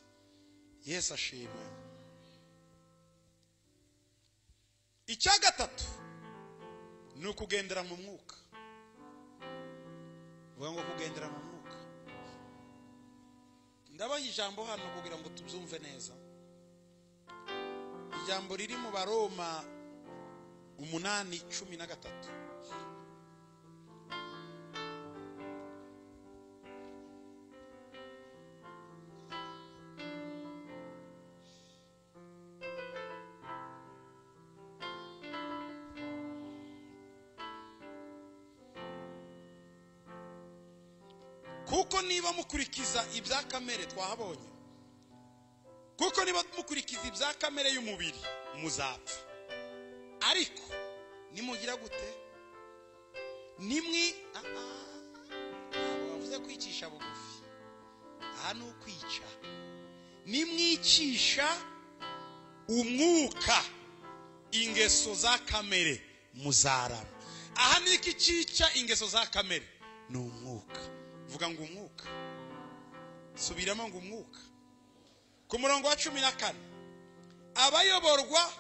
Yesu ashimwe. Icya gatatu ni ukugendera mu mwuka. Vuga ngo kugendera mu mwuka. Ndabaha ijambo hano kugira ngo tubyumve neza. Ijambo riri mu Baroma 8:13. Kuko niba mukurikiza ibya kamere twahabonye, kuko niba mukurikiza ibya kamere y'umubiri muzapfa. Ariko nimugira gute? Nimwi bavuze kwicisha bugufi. Aha ni ukwica. Nimwicisha umwuka ingeso za kamere muzarama. Aha ni iki cica ingeso za kamere? Ni umwuka. Vuga ngo umwuka. Subiramo ngo umwuka. Ku murongo wa 14 abayoborwa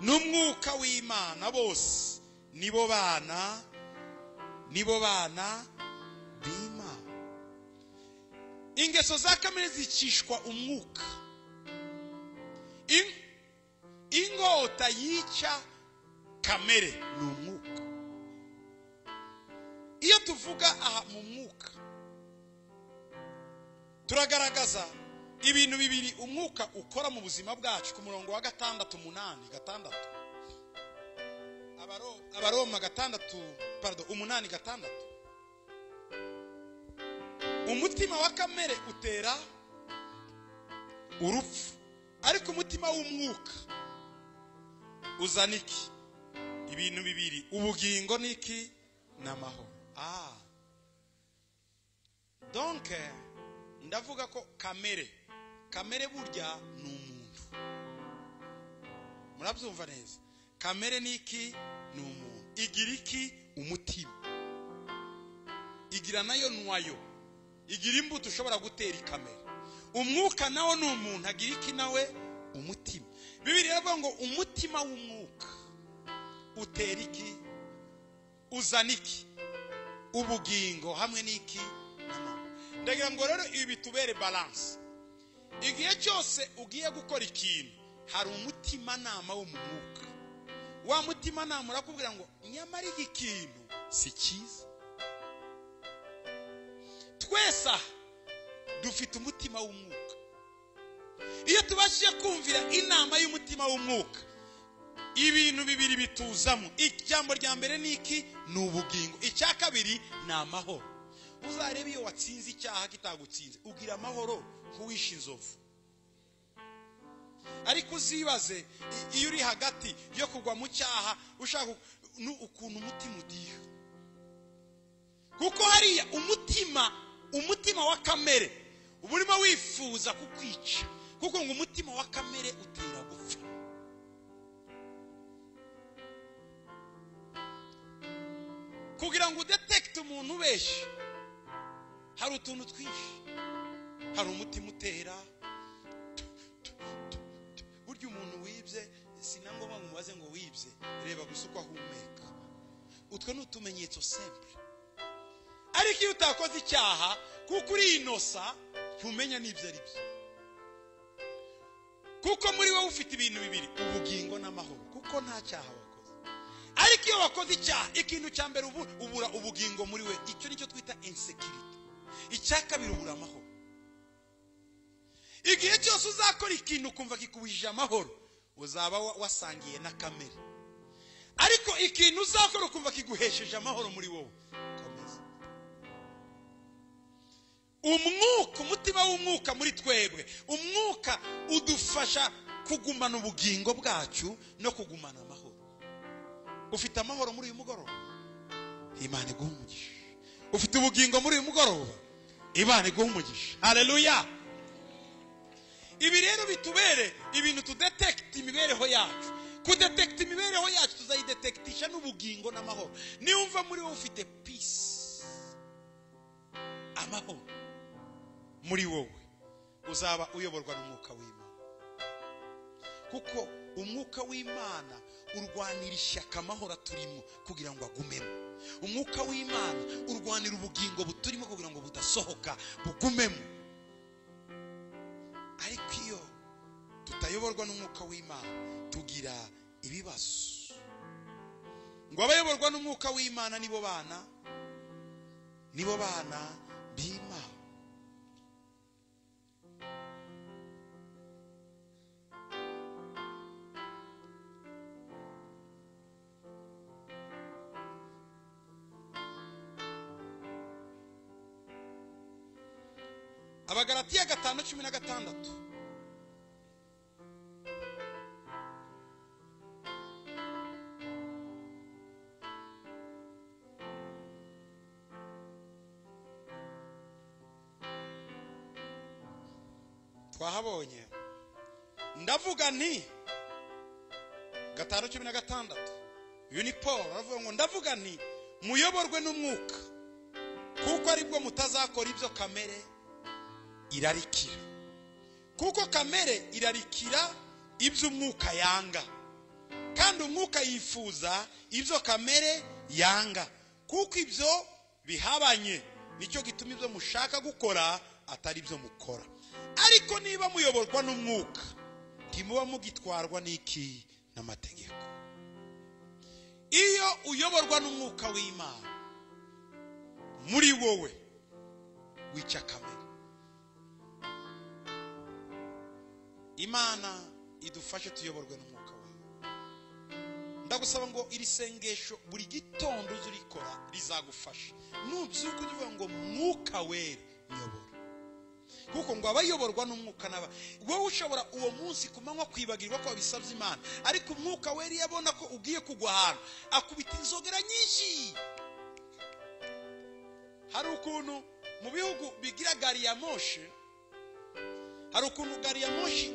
n'umwuka w'Imana bose nibo bana b'Imana. Ingeso za kamere zicishwa umwuka. Ingota yica kamere ni umwuka. Iyo tuvuga aha mu mwuka turagaragaza ibintu bibiri umwuka ukora mu buzima bwacu. Ku murongo wa 8:6 Abaroma 8:6 umutima wa kamere utera urupfu, ariko umutima w'umwuka uzana iki? Ibintu bibiri, ubugingo niki n'amahoro. Donc ndavuga ko kamere burya ni umuntu. Murabyumva neza? Kamere niki ni umuntu. Igira iki? Umutima. Igira nayo nwayo. Igira imbuto ushobora gutera kamere. Umwuka nawo ni umuntu, agira iki nawe? Umutima. Bibiliya iravuga ngo umutima w'umwuka utera iki? Uzana iki? Ubugingo hamwe n'iki n'amahoro. Ndagira ngo rero ibi bitubere balance. Igihe cyose ugiye gukora ikintu hari umutima nama wo mu mwuka. Wa mutima nama urakubwira ngo nyamara iki kintu si cyiza. twese dufite umutima w'umwuka. Iyo tubashije kumvira inama y'umutima w'umwuka, ibintu bibiri bituzamo. Ijambo rya mbere ni iki? Ni ubugingo. Icya kabiri ni amahoro. Uzarebe iyo watsinze icyaha kitagutsinze, ugira amahoro nk'uwishe inzovu. Ariko uzibaze iyo uri hagati yo kugwa mu cyaha, ushaka ukuntu umutima udiha. Kuko hariya umutima wa kamere uba urimo wifuza kukwica, kuko ngo umutima wa kamere utera gupfa. Kugira ngo udetekte umuntu ubeshye, hari utuntu twinshi. Hari umutima utera. Burya umuntu wibye sinangomba mubaze ngo wibye, reba gusa uko ahumeka. Utwo ni utumenyetso simple. Ariko iyo utakoze icyaha, kuko uri inosa, ntumenya n'ibyo ari byo. Kuko muri wowe ufite ibintu bibiri, ubugingo n'amahoro, kuko nta cyaha wakoze. Ariko iyo wakoze icyaha, ikintu cya mbere ubura ubugingo muri we. Icyo nicyo twita insecurity. Icya kabiri ubura amahoro. Igihe cyose uzakora ikintu kumva kikubujije amahoro, uzaba wasangiye na kamere. Ariko ikintu uzakora kumva kiguhesheje amahoro muri wowe, komeza. Umwuka, umutima w'umwuka muri twebwe, umwuka udufasha kugumana ubugingo bwacu no kugumana amahoro. Ufite amahoro muri uyu mugoroba, Imana iguhe umugisha. Ufite ubugingo muri uyu mugoroba, Imana iguhe umugisha. Haleluya. Ibi rero bitubere ibintu tudetecte imibereho yacu. Kudetecte imibereho yacu tuzayidetektisha n'ubugingo n'amahoro. Niwumva muri wowe ufite peace, amahoro muri wowe, uzaba uyoborwa n'umwuka w'Imana. Kuko umwuka w'Imana urwanira ishyaka amahoro turimo kugira ngo agumemo. Umwuka w'Imana urwanira ubugingo buturimo kugira ngo budasohoka, bugumemo. Ariko iyo tutayoborwa n'umwuka w'Imana, tugira ibibazo. Ngo abayoborwa n'umwuka w'Imana nibo bana b'Imana. Abagalatiya 5:16. Twahabonye. Ndavuga nti 5:16. Uyu ni Paul aravuga ngo ndavuga nti muyoborwe n'umwuka, kuko aribwo mutazakora ibyo kamere irarikira. Kuko kamere irarikira ibyo umwuka yanga, kandi umwuka yifuza ibyo kamere yanga. Kuko ibyo bihabanye, nicyo gituma ibyo mushaka gukora atari byo mukora. Ariko niba muyoborwa n'umwuka, ntimuba mugitwarwa n'iki? N'amategeko. Iyo uyoborwa n'umwuka w'Imana, muri wowe wica kamere. Imana idufashe tuyoborwe n'umwuka wawe. Ndagusaba ngo iri sengesho buri gitondo uzurikora rizagufasha. Nubyuka uvuga ngo mwuka wera nyobora. Kuko ngo abayoborwa n'umwuka naba, wowe ushobora uwo munsi kumanywa kwibagirwa ko wabisabye Imana, ariko umwuka wera yabona ko ugiye kugwa ahantu, akubita inzogera nyinshi. Hari ukuntu mu bihugu bigira gari ya moshi, hari ukuntu gari ya moshi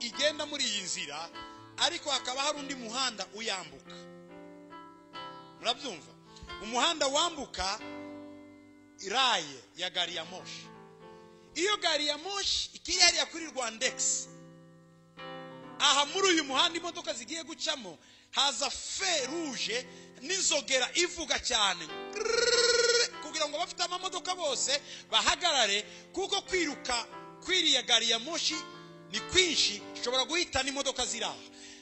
igenda muri iyi nzira, ariko hakaba hari undi muhanda uyambuka. Murabyumva? Umuhanda wambuka iraye ya gari ya moshi. Iyo gari ya moshi ikiyari kuri Rwandex, aha muri uyu muhanda imodoka zigiye gucamo, haza fe rouge n'inzogera ivuga cyane, kugira ngo bafite amamodoka bose bahagarare, kuko kwiruka kwiriya gari ya moshi ni kwinshi, shobora guhita n'imodoka ziraha.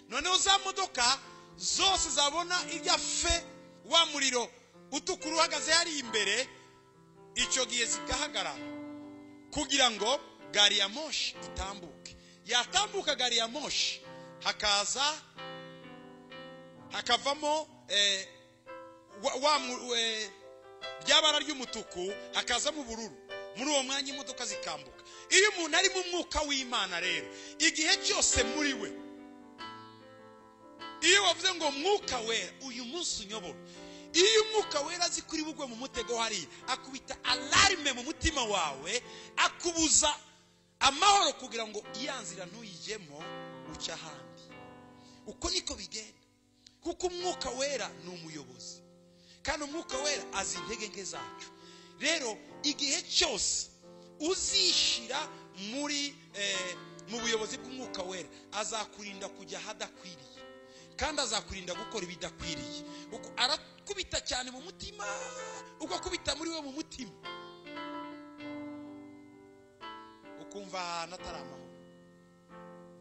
Noneho za modoka zose zabona irya fe wa muriro utukuru uhagaze hari imbere, icyo gihe zigahagarara kugira ngo gari ya moshi itambuke. Yatambuka gari ya moshi, hakavamo ryabara ry'umutuku, hakazamo ubururu. Muri uwo mwanya imodoka zikambuka. Iyo umuntu ari mu mwuka w'Imana rero, igihe cyose muri we, iyo wavuze ngo mwuka wera uyu munsi unyobora, iyo umwuka wera azi kuri bugwe mu mutego hariya, akubita alarme mu mutima wawe, akubuza amahoro kugira ngo iyanzira ntuyijyemo uca ahandi. Uko niko bigenda, kuko umwuka wera ni umuyobozi, kandi umwuka wera azi intege nke zacu. Rero igihe cyose uzishira mu buyobozi bw'umwuka wera, azakurinda kujya hadakwiriye, kandi azakurinda gukora ibidakwiriye. Uko arakubita cyane mu mutima, uko akubita muri we mu mutima, ukumva ahantu atari amahoro,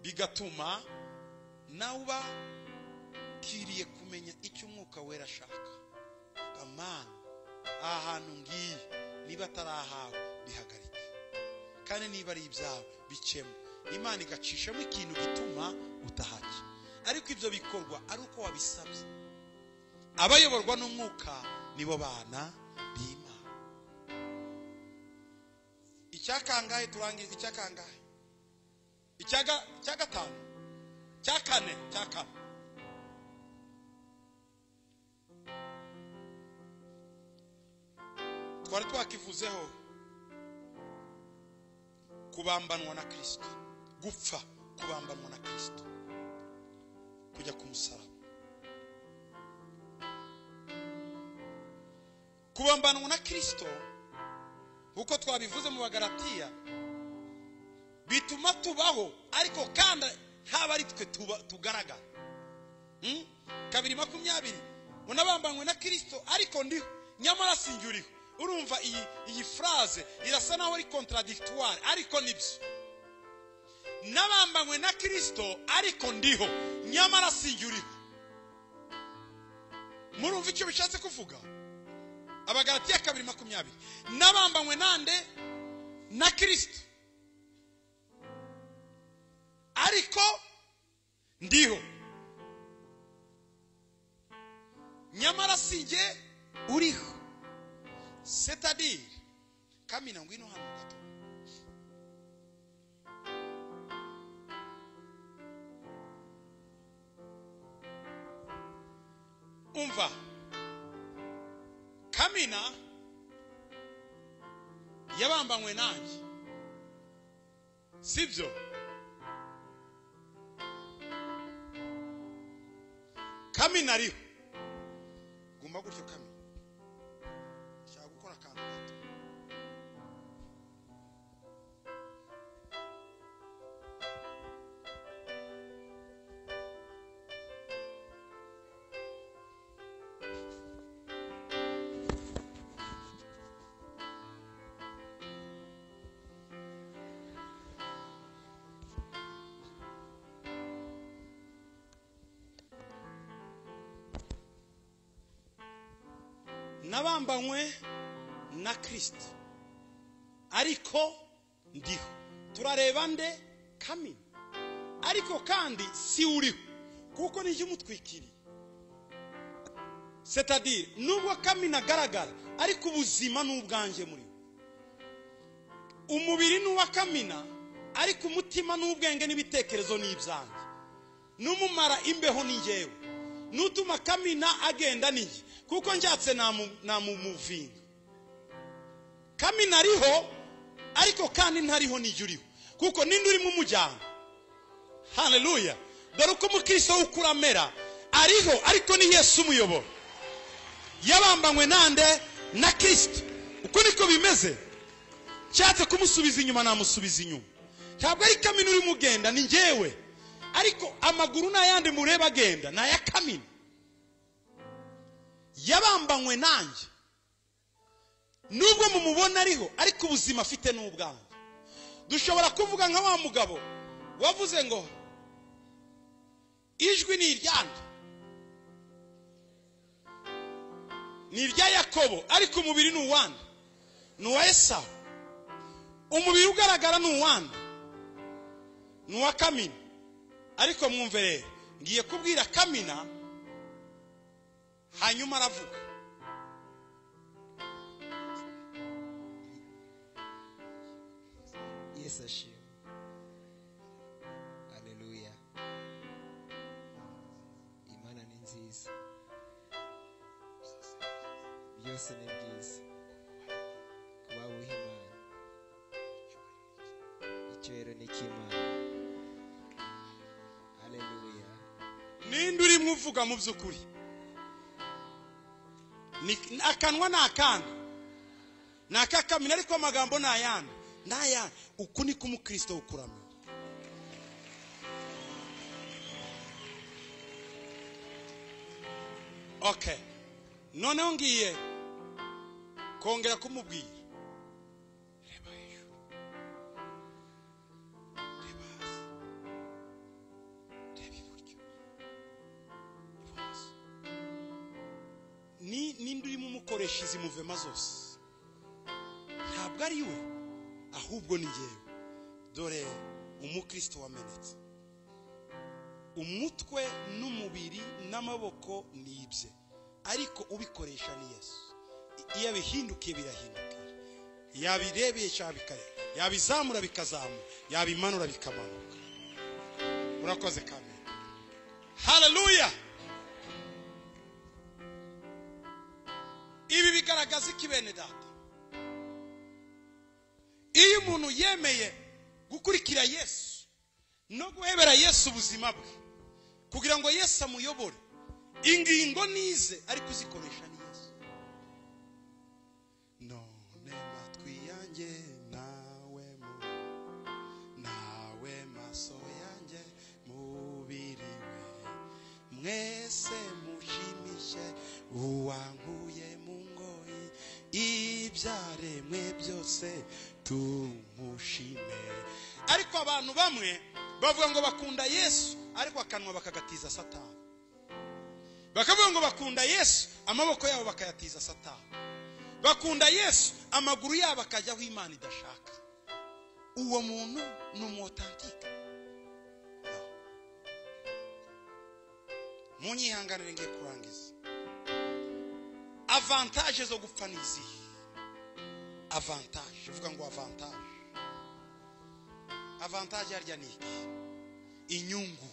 bigatuma nawe uba kiriye kumenya icyo umwuka wera ashaka. Amana, aha hantu ngiye niba atari ahawe bihagarike, kandi niba ari ibyawe bicemo. Imana igacishamo ikintu gituma utahaca, ariko ibyo bikorwa ari uko wabisabye. Abayoborwa n'umwuka nibo bana b'Imana. Icyakangahe turangiza icyakangahe? Icyagatanu, cyakane. Twari twakivuzeho, kubambanwa na Kristo, gupfa kubambanwa na Kristo, kujya ku musaraba. Kubambanwa na Kristo, uko twabivuze mu Bagalatiya, bituma tubaho, ariko kandi haba ari twe tugaragara. 2:20, unabambanwe na Kristo ariko ndiho nyamara sinjuriho. Urumva iyi phrase irasa naho ari contradictoire, ariko nibyo. Nabambanywe na Kristo ariko ndiho nyamara sinjuriho. Murumva icyo bishatse kuvuga? Abagalatiya 2:20, nabambanywe nande? Na Kristo ariko ndiho nyamara sinjye uriho. C'est-à-dire, Kamina ngwino hano gato. Umva, Kamina yabambanywe nanjye, sibyo? Kamina ariho, gumba gutyo Kamina. Nabambanywe na Kristo ariko ndiho. Turareba nde? Kamina. Ariko kandi si uriho, kuko nije umutwikiriye. C'est-à-dire, nubwo Kamina agaragara, ariko ubuzima n'ubwanje muri we. Umubiri n'uwa Kamina, ariko umutima n'ubwenge n'ibitekerezo n'ibyanjye. Numumara imbeho ni njyewe, nutuma Kamina agenda nije, kuko njyatse namumuvinga. Kamina ariho ariko kandi ntariho nije uriho, kuko ninde uri mu mujyana. Haleluya. Dore uko umukristo ukuramera ariho ariko ni Yesu umuyobora. Yabambanywe nande? Na Kristo. Uko niko bimeze. Cyatse kumusubiza inyuma namusubiza inyuma. Ntabwo ari Kamina uri mugenda, ni njyewe. Ariko amaguru n'ayandi mureba agenda na ya Kamina. Yabambanywe nanjye, nubwo mumubona ariho ariko ubuzima afite n'ubwanjye. Dushobora kuvuga nka wa mugabo wavuze ngo ijwi ni iryande, ni irya Yakobo, ariko umubiri ni uwande. nuwa Esawu. Umubiri ugaragara nuwanda, nuwa Kamina. Ariko mwumve rero, ngiye kubwira Kamina hanyuma aravuga. Yes, ashimwe. Haleluya. Imana ni nziza. Byose ni byiza. Kuba wihimana. Icyubahiro ni cy'Imana. Haleluya. Ninde uri muvuga mu by'ukuri? Ni akanwa nakandi. Naka Kamina ariko amagambo nayandi. Naya uku ni kumukristo ukuramo. Okay. Noneho ngiye kongera kumubwira. Reba hejuru. Reba hasi. Reba iburyo. Ibumoso. Ninde urimo umukoresha izi muvema zose? Ntabwo ari we, ahubwo ni njyewe. Dore umukristo wamenetse. Umutwe n'umubiri n'amaboko ni ibye, ariko ubikoresha ni Yesu. Iyo bihindukiye birahindukira, yabirebeye cyabikare, yabizamura bikazamura, yabimanura bikamanuka. Urakoze Kamina. Haleluya. Ibi bigaragaza iki bene data? Iyo umuntu yemeye gukurikira Yesu no guhebera Yesu ubuzima bwe kugira ngo Yesu amuyobore, ingingo nize ariko uzikoresha ni Yesu. None matwi yanjye nawe maso yanjye mubiri we, mwese mushimishe uwankuye mu ngoyi, ibyaremwe byose tumushime. Ariko abantu bamwe bavuga ngo bakunda Yesu, ariko akanwa bakagatiza Satani. Bakavuga ngo bakunda Yesu, amaboko yabo bakayatiza Satani. Bakunda Yesu, amaguru yabo akajyaho Imana idashaka. Uwo muntu ni umutantike. Munyihanganire ngiye kurangiza. Avantage zo gupfa nizi. Avantage, uvuga ngo avantage. Avantage yarya niki? Inyungu.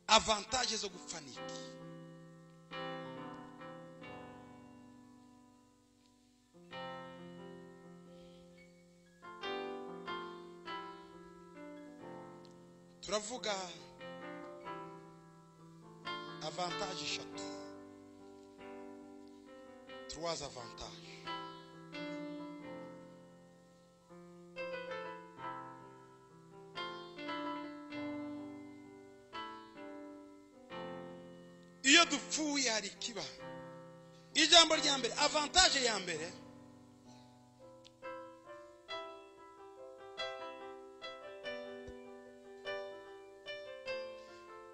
Avantage zo gupfa niki? Turavuga avantage eshatu. Trois avantages. Iyo dupfuye hari kiba. Ijambo rya mbere, avantage ya mbere,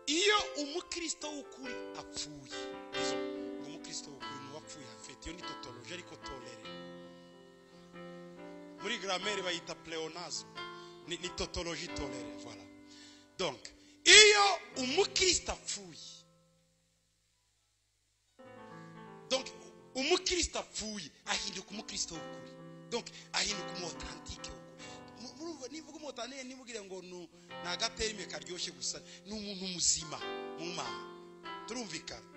iyo umukristo w'ukuri apfuye, izo umukristo w'ukuri n'uwapfuye afite, iyo ni tautologie ariko tolere. Muri grammaire bayita pléonasme, ni tautologie tolere, voilà. Donc, iyo umukristo apfuye, donc umukristo apfuye ahinduka umukristo w'ukuri, donc ahinduka umu-authentique. Murumva nivuga umutane nimugire ngo nagaterime karyoshye gusa, n'umuntu muzima mu Mana. Turumvikana.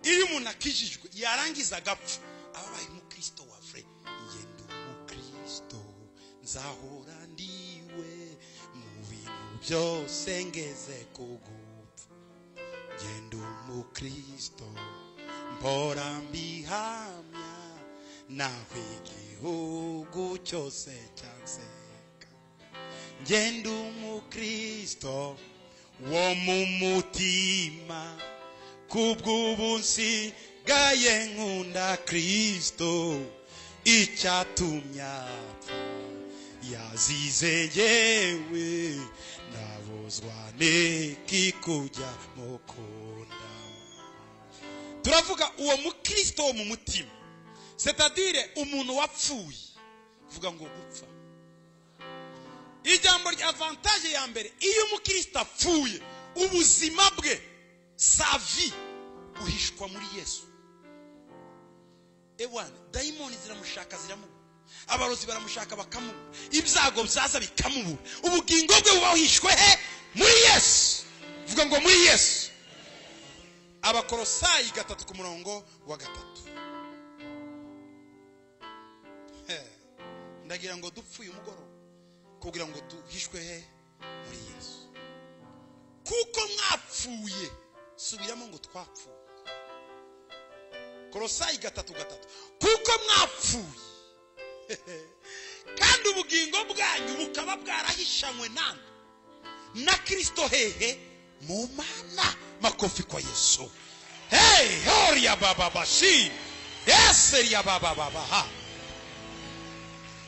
Iyo umuntu akijijwe yarangiza gapfa, ababaye umukristo wa vrai. Ngende umukristo nzahora ndiwe mu bintu byose ngeze kugupfa. Ngende umukristo mpora mbihamya, nawe igihugu cyose cyanseka. Ngende umukristo wo mu mutima, kubw'ubunsi gaye nkunda Kristo, icyatumye apfa yazize yewe, nabuzwa neki kujya mukunda. Turavuga uwo mukristo wo mu mutima. c'est-à-dire umuntu wapfuye, vuga ngo gupfa. Ijambo rya avantage ya mbere, iyo umukristo apfuye ubuzima bwe, sa vie, buhishwa muri Yesu. Ewana, daimoni ziramushaka ziramubura, abarozi baramushaka bakamubura, ibyago byaza bikamubura, ubugingo bwe bubahishwe he? Muri Yesu. Vuga ngo muri Yesu. Abakolosayi 3:3. Ndagira ngo dupfuye umugoroba kugira ngo duhishwe he? Muri Yesu. Kuko mwapfuye, subiramo ngo twapfuye. Kolosayi 3:3. Kuko mwapfuye kandi ubugingo bwanyu bukaba bwarahishanywe na Kristo hehe? Mu Mana. Makofi kwa Yesu. Hey, horia baba bashi. Yes, ya baba baba.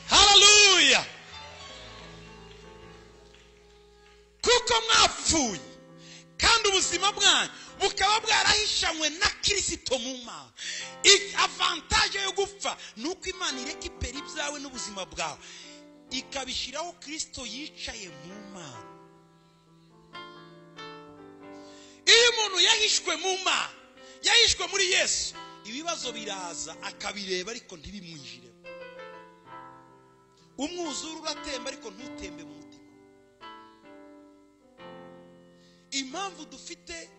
Hallelujah. Kuko mwapfuye kandi ubuzima bwanyu bukaba bwarahishanywe na Kristo mu Mana. Avantage yo gupfa nuko Imana irekipera ibyawe n'ubuzima bwawe ikabishiraho Kristo yicaye mu Mana. Iyo umuntu yahishwe mu Mana, yahishwe muri Yesu, ibibazo biraza akabireba ariko ntibimwijire. Umwuzuru uratemba ariko ntutembe mu mutima. Impamvu dufite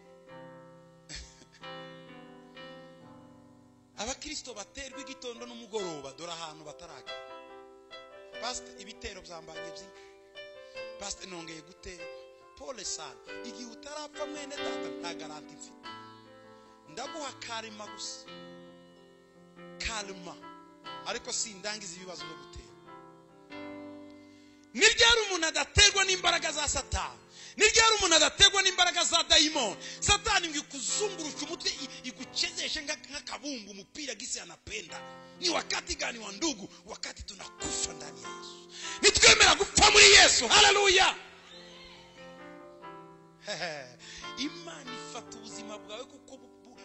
abakristo baterwa igitondo n'umugoroba, dore ahantu bataraga. Pastor, ibitero byambanye byinshi. Pastor, nongeye gutera. Pole sana. Igihe utarapfa mwene data nta garanti mfite. Ndaguha kalima gusa. Kalima. Ariko sindangiza ibibazo byo gutera. Niryari umuntu adaterwa n'imbaraga za Satani. Niryari umuntu adaterwa n'imbaraga za daimoni. Satani ngikuzungurusha umutwe iguchezeshe nk'akabumbu umupira gisi anapenda. Ni wakati gani wa ndugu? Wakati tunakufa ndani ya Yesu. Nitwemera gupfa muri Yesu. Haleluya. Imana ifata ubuzima bwawe kuko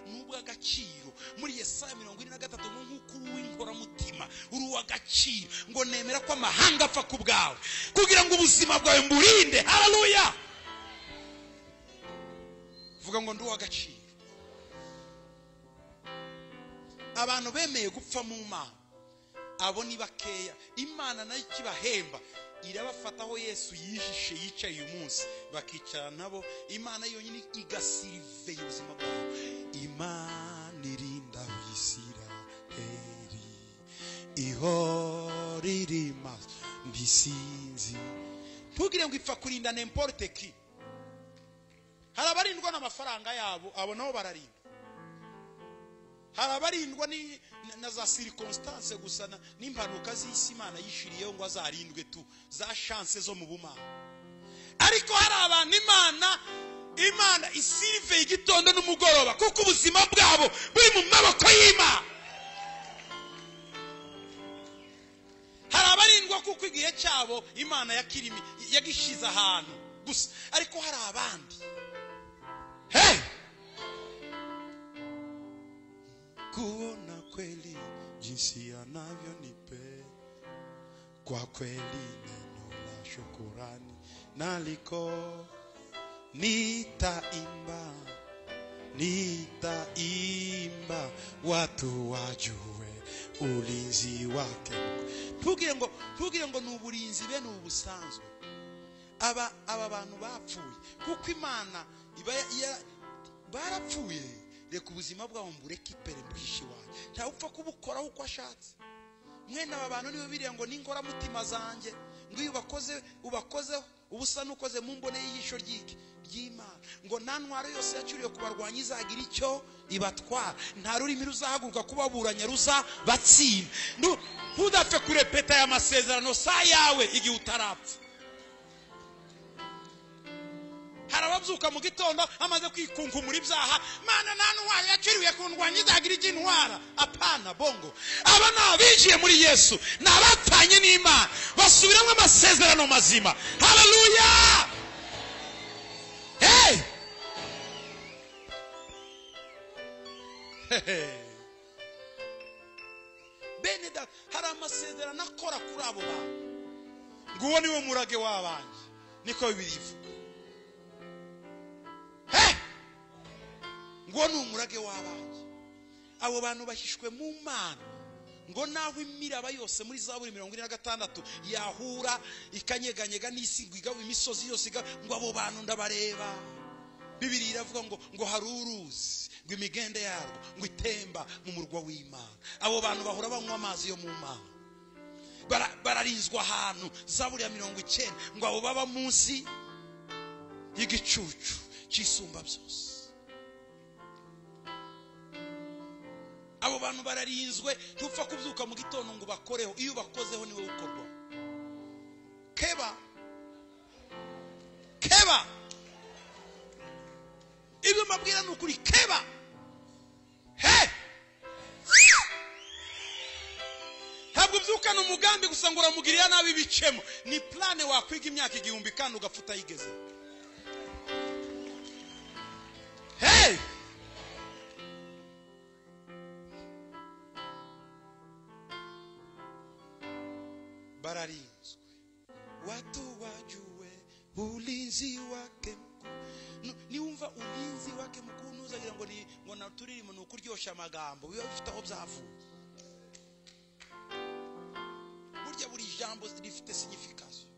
nubwo agaciro. Muri Yesaya 23 nk'uko uw'inkora mutima uri w'agaciro, ngo nemera ko amahanga apfa ku bwawe kugira ngo ubuzima bwawe mburinde. Haleluya. Vuga ngo ndi w'agaciro. Abantu bemeye gupfa mu Mana abo ni bakeya. Imana nayo ikibahemba irabafataho Yesu yijishe yicaye uyu munsi bakicara nabo. Imana yonyine igasirive ubuzima bwabo. Imana irinda Isiraheli ihorira mbisinzi. Ntugire ngo ipfa kurinda n'importe qui. Hari abarindwa n'amafaranga yabo, abo nabo bararinda. Hari abarindwa na za circumstance gusa n'impanuka z'isi Imana yishiriyeho ngo azarindwe tu za chance zo mu bumana. Ariko hari abantu Imana isirive igitondo n'umugoroba kuko ubuzima bwabo buri mu maboko y'Imana. Hari abarindwa kuko igihe cyabo Imana yakirimi yagishiza ahantu gusa. Ariko hari abandi kuona kweli jinsi anavyonipe, kwa kweli neno la shukurani naliko nitaimba watu wajue ulinzi wake. Ntugire ngo n'uburinzi be n'ubusanzwe. Aba bantu bapfuye kuko Imana barapfuye. Reka ubuzima bwawe mbureke ipere mbuhishi wawe. Nta upfa kubukoraho uko ashatse. Mwene aba bantu nibo biriya ngo ningora mutima zanjye ngo iyo ubakozeho ubusa nukoze mu mbone y'ijisho ry'Imana. Ngo nta ntwaro yose yacuriye kubarwanya izagira icyo ibatwara. Nta rurimi ruzahaguruka kubaburanya ruza batsinda. Ntudapfe kurepeta aya masezerano sa yawe igihe utarapfa. Harababyuka mu gitondo amaze kwikunkumura ibyaha. Mana nta ntwaro yacuriye kundwanya izagira icyo intwara. Apana bongo. Aba nabinjiye muri Yesu nabapfanye n'Imana basubiramo amasezerano mazima. Haleluya. Hey. data hari amasezerano akora kuri abo bantu ngo uwo niwe murage w'abanje niko birivuga ngo ni umurage w'abanje abo bantu bahishwe mu Mana ngo naho imiraba yose muri Zaburi 46 yahura ikanyeganyega n'isi igwa imisozi yose ngo abo bantu ndabareba. Bibiri iravuga ngo hari uruzi ngo imigende yarwo ngo itemba mu murwa w'Imana. Abo bantu bahora banywa amazi yo mu Mana bararinzwa ahantu. Zaburi ya 90 ngo abo baba munsi y'igicucu cy'isumba byose. Abo bantu bararinzwe ntupfa kubyuka mu gitondo ngo bakoreho. Iyo bakozeho niwe ukorwa. Keba ibyo mabwira n'ukuri. Keba ntabwo byukana umugambi gusa ngo uramugirira nabi bicemo. Ni plane wakwiga imyaka 1000 kandi ugapfuta yigeze. Bararinzwe watu wajue ulinzi wake mkuu. Niumva ulinzi wake mkuu nuzagira ngo naturirimo nukuryosha amagambo biba bifite aho byavuye. Burya buri jambo rifite signification.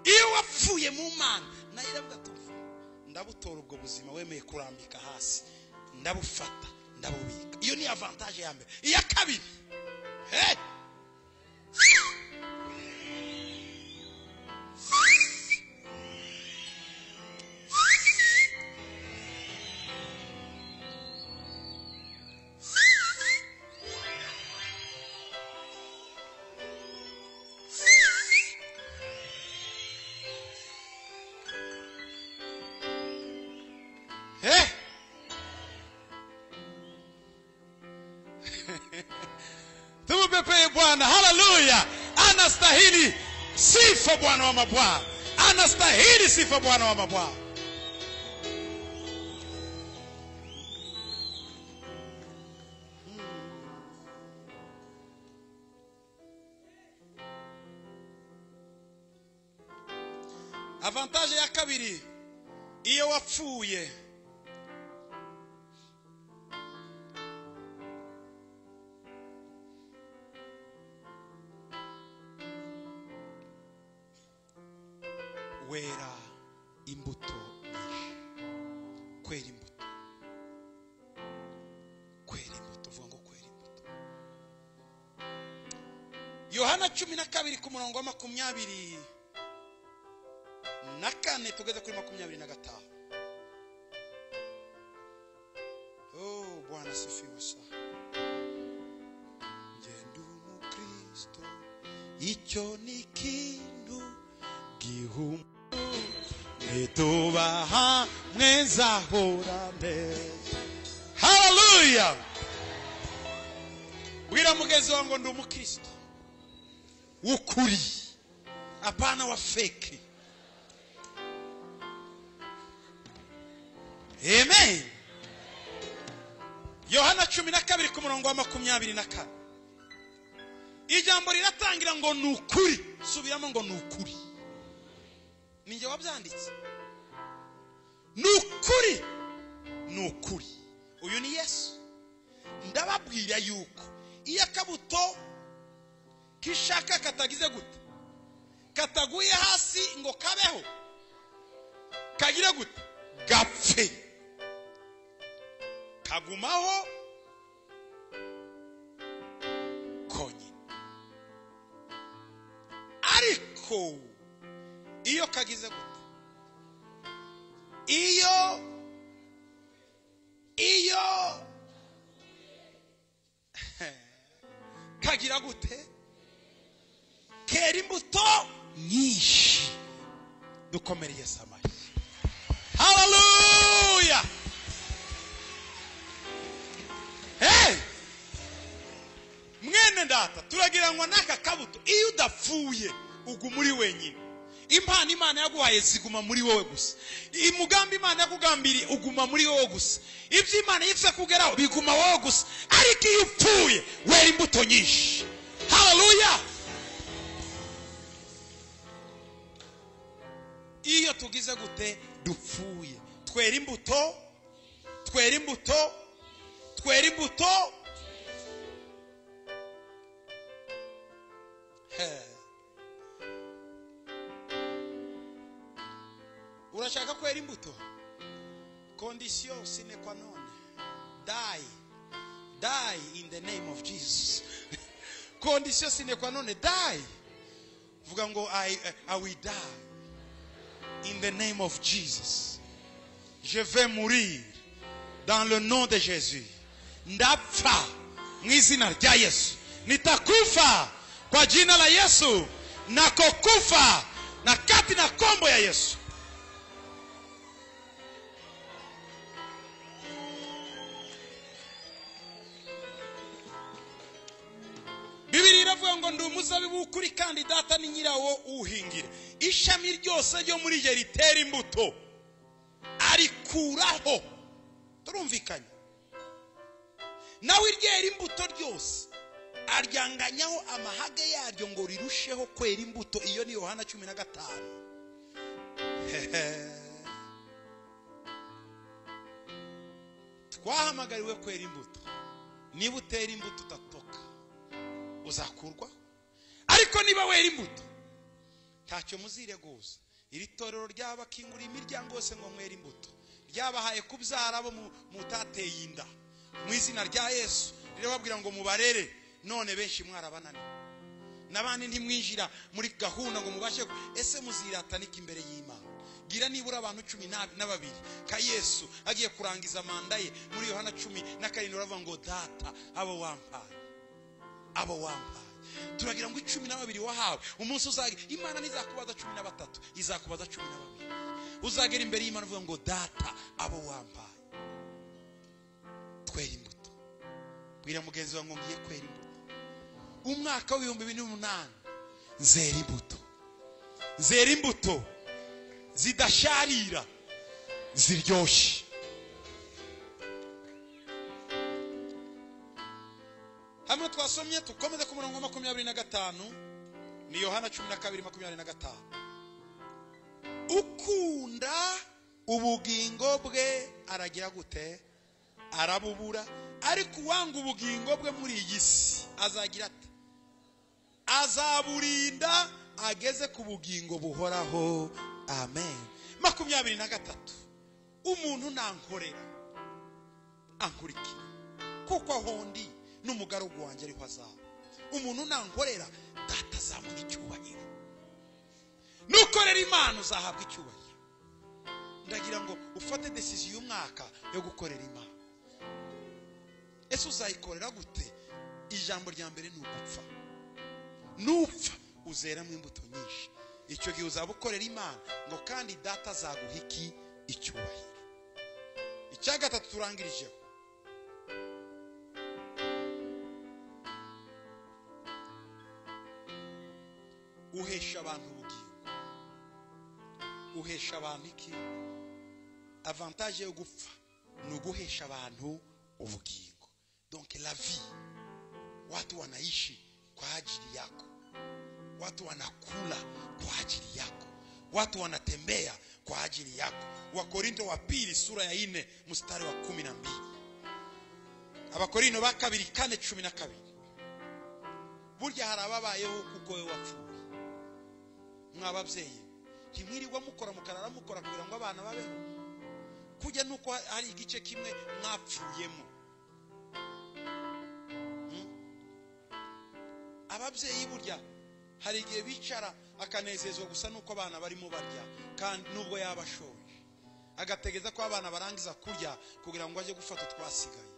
Iyo wapfuye mu Mana na iravuga tuva ndabutora ubwo buzima wemeye kurambika hasi ndabufata ndabubika. Iyo ni avantage ya mbere. Iya kabiri tumupepee Bwana. Haleluya. Anastahili sifa Bwana wa mabwana. Anastahili sifa Bwana wa mabwana. Avantage ya kabiri, iyo wapfuye wera imbuto nyinshi. Kwera imbuto. Kwera imbuto. Vuga ngo kwera imbuto. Yohana 12:24 tugeze kuri 25. Oh Bwana sifiwe sana. Ngendo mu Kristo icyo ni kintu gihum nitubaha mwezahorane. Hallelujah. Bwira mugezi wangu ndi umukristo w'ukuri, apana wa fake. Amen. Yohana 12:24 ijambo riratangira ngo nukuri. Subiramo ngo nukuri. Ninjye wabyanditse. Nukuri. Nukuri. Uyu ni Yesu. Ndababwira yuko iyo akabuto kishaka katagize gute, kataguye hasi ngo kabeho, kagira gute, gapfe, kagumaho konye. Ariko iyo kagize gute, iyo kagira gute, kera imbuto nyinshi. Dukomereye samari. Hallelujah. Mwene ndata turagiranwa naka kabuto iyo udapfuye ugumuri wenyine. impano Imana yaguhaye ziguma muri wowe gusa, umugambi Imana yakugambiriye uguma muri wowe gusa, ibyo Imana yitse kugeraho biguma wowe gusa, ariko iyo upfuye wera imbuto nyinshi. Haleluya! Iyo tugize gute dupfuye twera imbuto, twera imbuto, twera imbuto. Urashaka kwera imbuto? Condition sine qua non. Die in the name of Jesus. Condition sine qua non, die. Vuga ngo I will die in the name of Jesus. Je vais mourir dans le nom de Jésus. Ndapfa mwizina rya Yesu. Nitakufa kwa jina la Yesu. Nakokufa na kati na kombo ya Yesu. Bibiri iravuga ngo ndi umuzabibu ukuri kandi data ni nyirawo uhingire. Ishami ryose ryo muri je ritera imbuto arikuraho. Turumvikanye? Nawe iryera imbuto ryose aryanganyaho amahage yaryo ngo rirusheho kwera imbuto. Iyo ni Yohana 15. Twahamagariwe kwera imbuto. Niba utera imbuto utatoka uzakurwa, ariko niba wera imbuto ntacyo muzireguza. Iri torero ryabakingura imiryango yose ngo mwera imbuto, ryabahaye kubyara abo mutateye inda mu izina rya Yesu, rirababwira ngo mubarere. None benshi mwarabananiwe, nabandi ntimwinjira muri gahunda ngo mubashe. Ese muziratanike imbere y'Imana? Gira nibura abantu 12 ka Yesu agiye kurangiza manda ye muri Yohana 10:7 uravuga ngo data abo wampaye, abo wampaye. Turagira ngo 12 wahawe umunsi uzagira Imana nizakubaza 13 izakubaza 12. Uzagera imbere y'Imana uvuga ngo data abo wampaye. Twera imbuto. Bwira mugenzi wangu ngiye kwera imbuto. Umwaka wa 2008 nzera imbuto. Nzera imbuto zidasharira ziryoshye. Hamwe twasomye tukomeze ku murongo wa 25 ni Yohana 12:25. Ukunda ubugingo bwe aragira gute? Arabubura. Ariko uwanga ubugingo bwe muri iyi si azagira ate? Azaburinda ageze ku bugingo buhoraho. Amen. 23. Umuntu nankorera ankurikira kuko ahondi n'umugaragu wanjye ariho azaba. Umuntu nankorera data azamuha icyubahiro. Nukorera Imana uzahabwa icyubahiro. Ndagira ngo ufate decision y'umwaka yo gukorera Imana. Ese uzayikorera gute? Ijambo rya mbere ni ugupfa. Nupfa uzeramo imbuto nyinshi. Icyo gihe uzaba ukorera Imana ngo kandi data azaguha iki? Icyubahiro. Icya gatatu turangirijeho. Uhesha abantu ubugingo. Uhesha abantu iki? Avantage yo gupfa ni uguhesha abantu ubugingo. Donc la vie, watu wanaishi kwa ajili yako, watu wanakula kwa ajili yako, watu wanatembea kwa ajili yako. Wakorinto wa 2:4 Abakorinto ba 2:4-12. Burya harababayeho kuko we wapfuye. Mwababyeyi ntimwirirwa mukora mukarara mukora kugira ngo abana babeho. Kujya nuko hari igice kimwe mwapfuyemo. Ababyeyi burya hari igihe bicara akanezezwa gusa nuko abana barimo barya, kandi nubwo yabashoje agategeza ko abana barangiza kurya kugira ngo aje gufata twasigaye.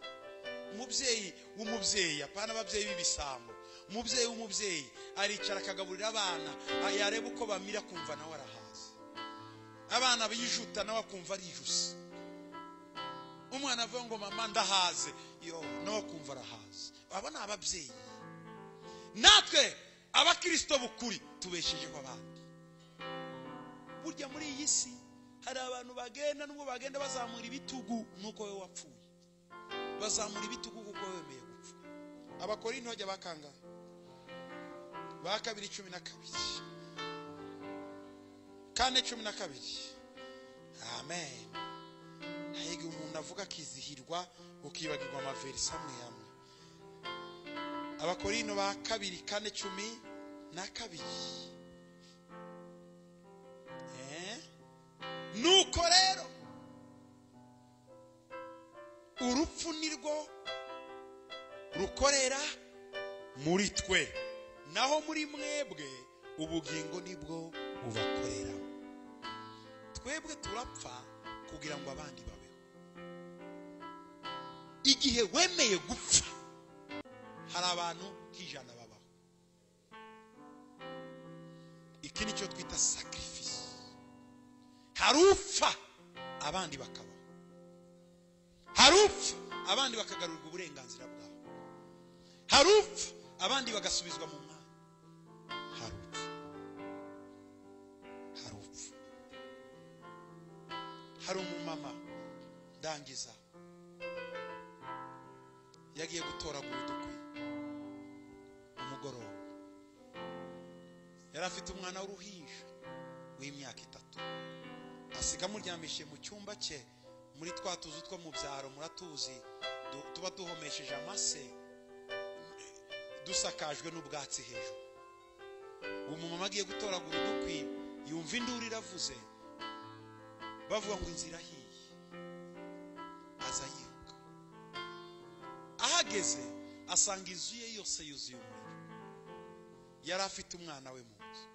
Umubyeyi w'umubyeyi, apana ababyeyi b'ibisambo. Umubyeyi w'umubyeyi aricara akagaburira abana, yareba uko bamira kumva nawe arahaza. Abana bijuta nawe akumva arijuse. Umwana avuga ngo mama ndahaze, yo nawe kumva arahaze. Aba ni ababyeyi. Natwe abakristo bukuri tubeshejeho abandi. burya muri iyi si hari abantu bagenda nubwo bagenda bazamura ibitugu nuko we wapfuye, bazamura ibitugu kuko wemeye gupfa. Abakorinto hajya bakanga ba 2:12 4:12. Amen. Hege umuntu avuga kizihirwa ukibagirwa amaverse amwe amwe. Abakorinto ba 2:4:12. Nuko rero urupfu nirwo rukorera muri twe, naho muri mwebwe ubugingo nibwo bubakorera. Twebwe turapfa kugira ngo abandi babeho. Igihe wemeye gupfa hari abantu kijana babaho. Iki nicyo twita sacrifice. Harupfa abandi bakabaho, harupfa abandi bakagarurirwa uburenganzira bwabo, harupfa abandi bagasubizwa mu mwanya, harupfa hari umumama ndangiza yagiye gutoragura udukwi umugoroba. Yari afite umwana w'uruhinja w'imyaka 3, asiga muryamishe mu cyumba cye muri twa tuzu two mu byaro, muratuzi tuba duhomesheje amase dusakajwe n'ubwatsi hejuru. Umumama agiye gutoragura udukwi yumva induru iravuze, bavuga ngo inzira hiye, aza yiruka. Ahageze asanga inzu ye yose yuzuye umuriro. Yari afite umwana we mu nzu.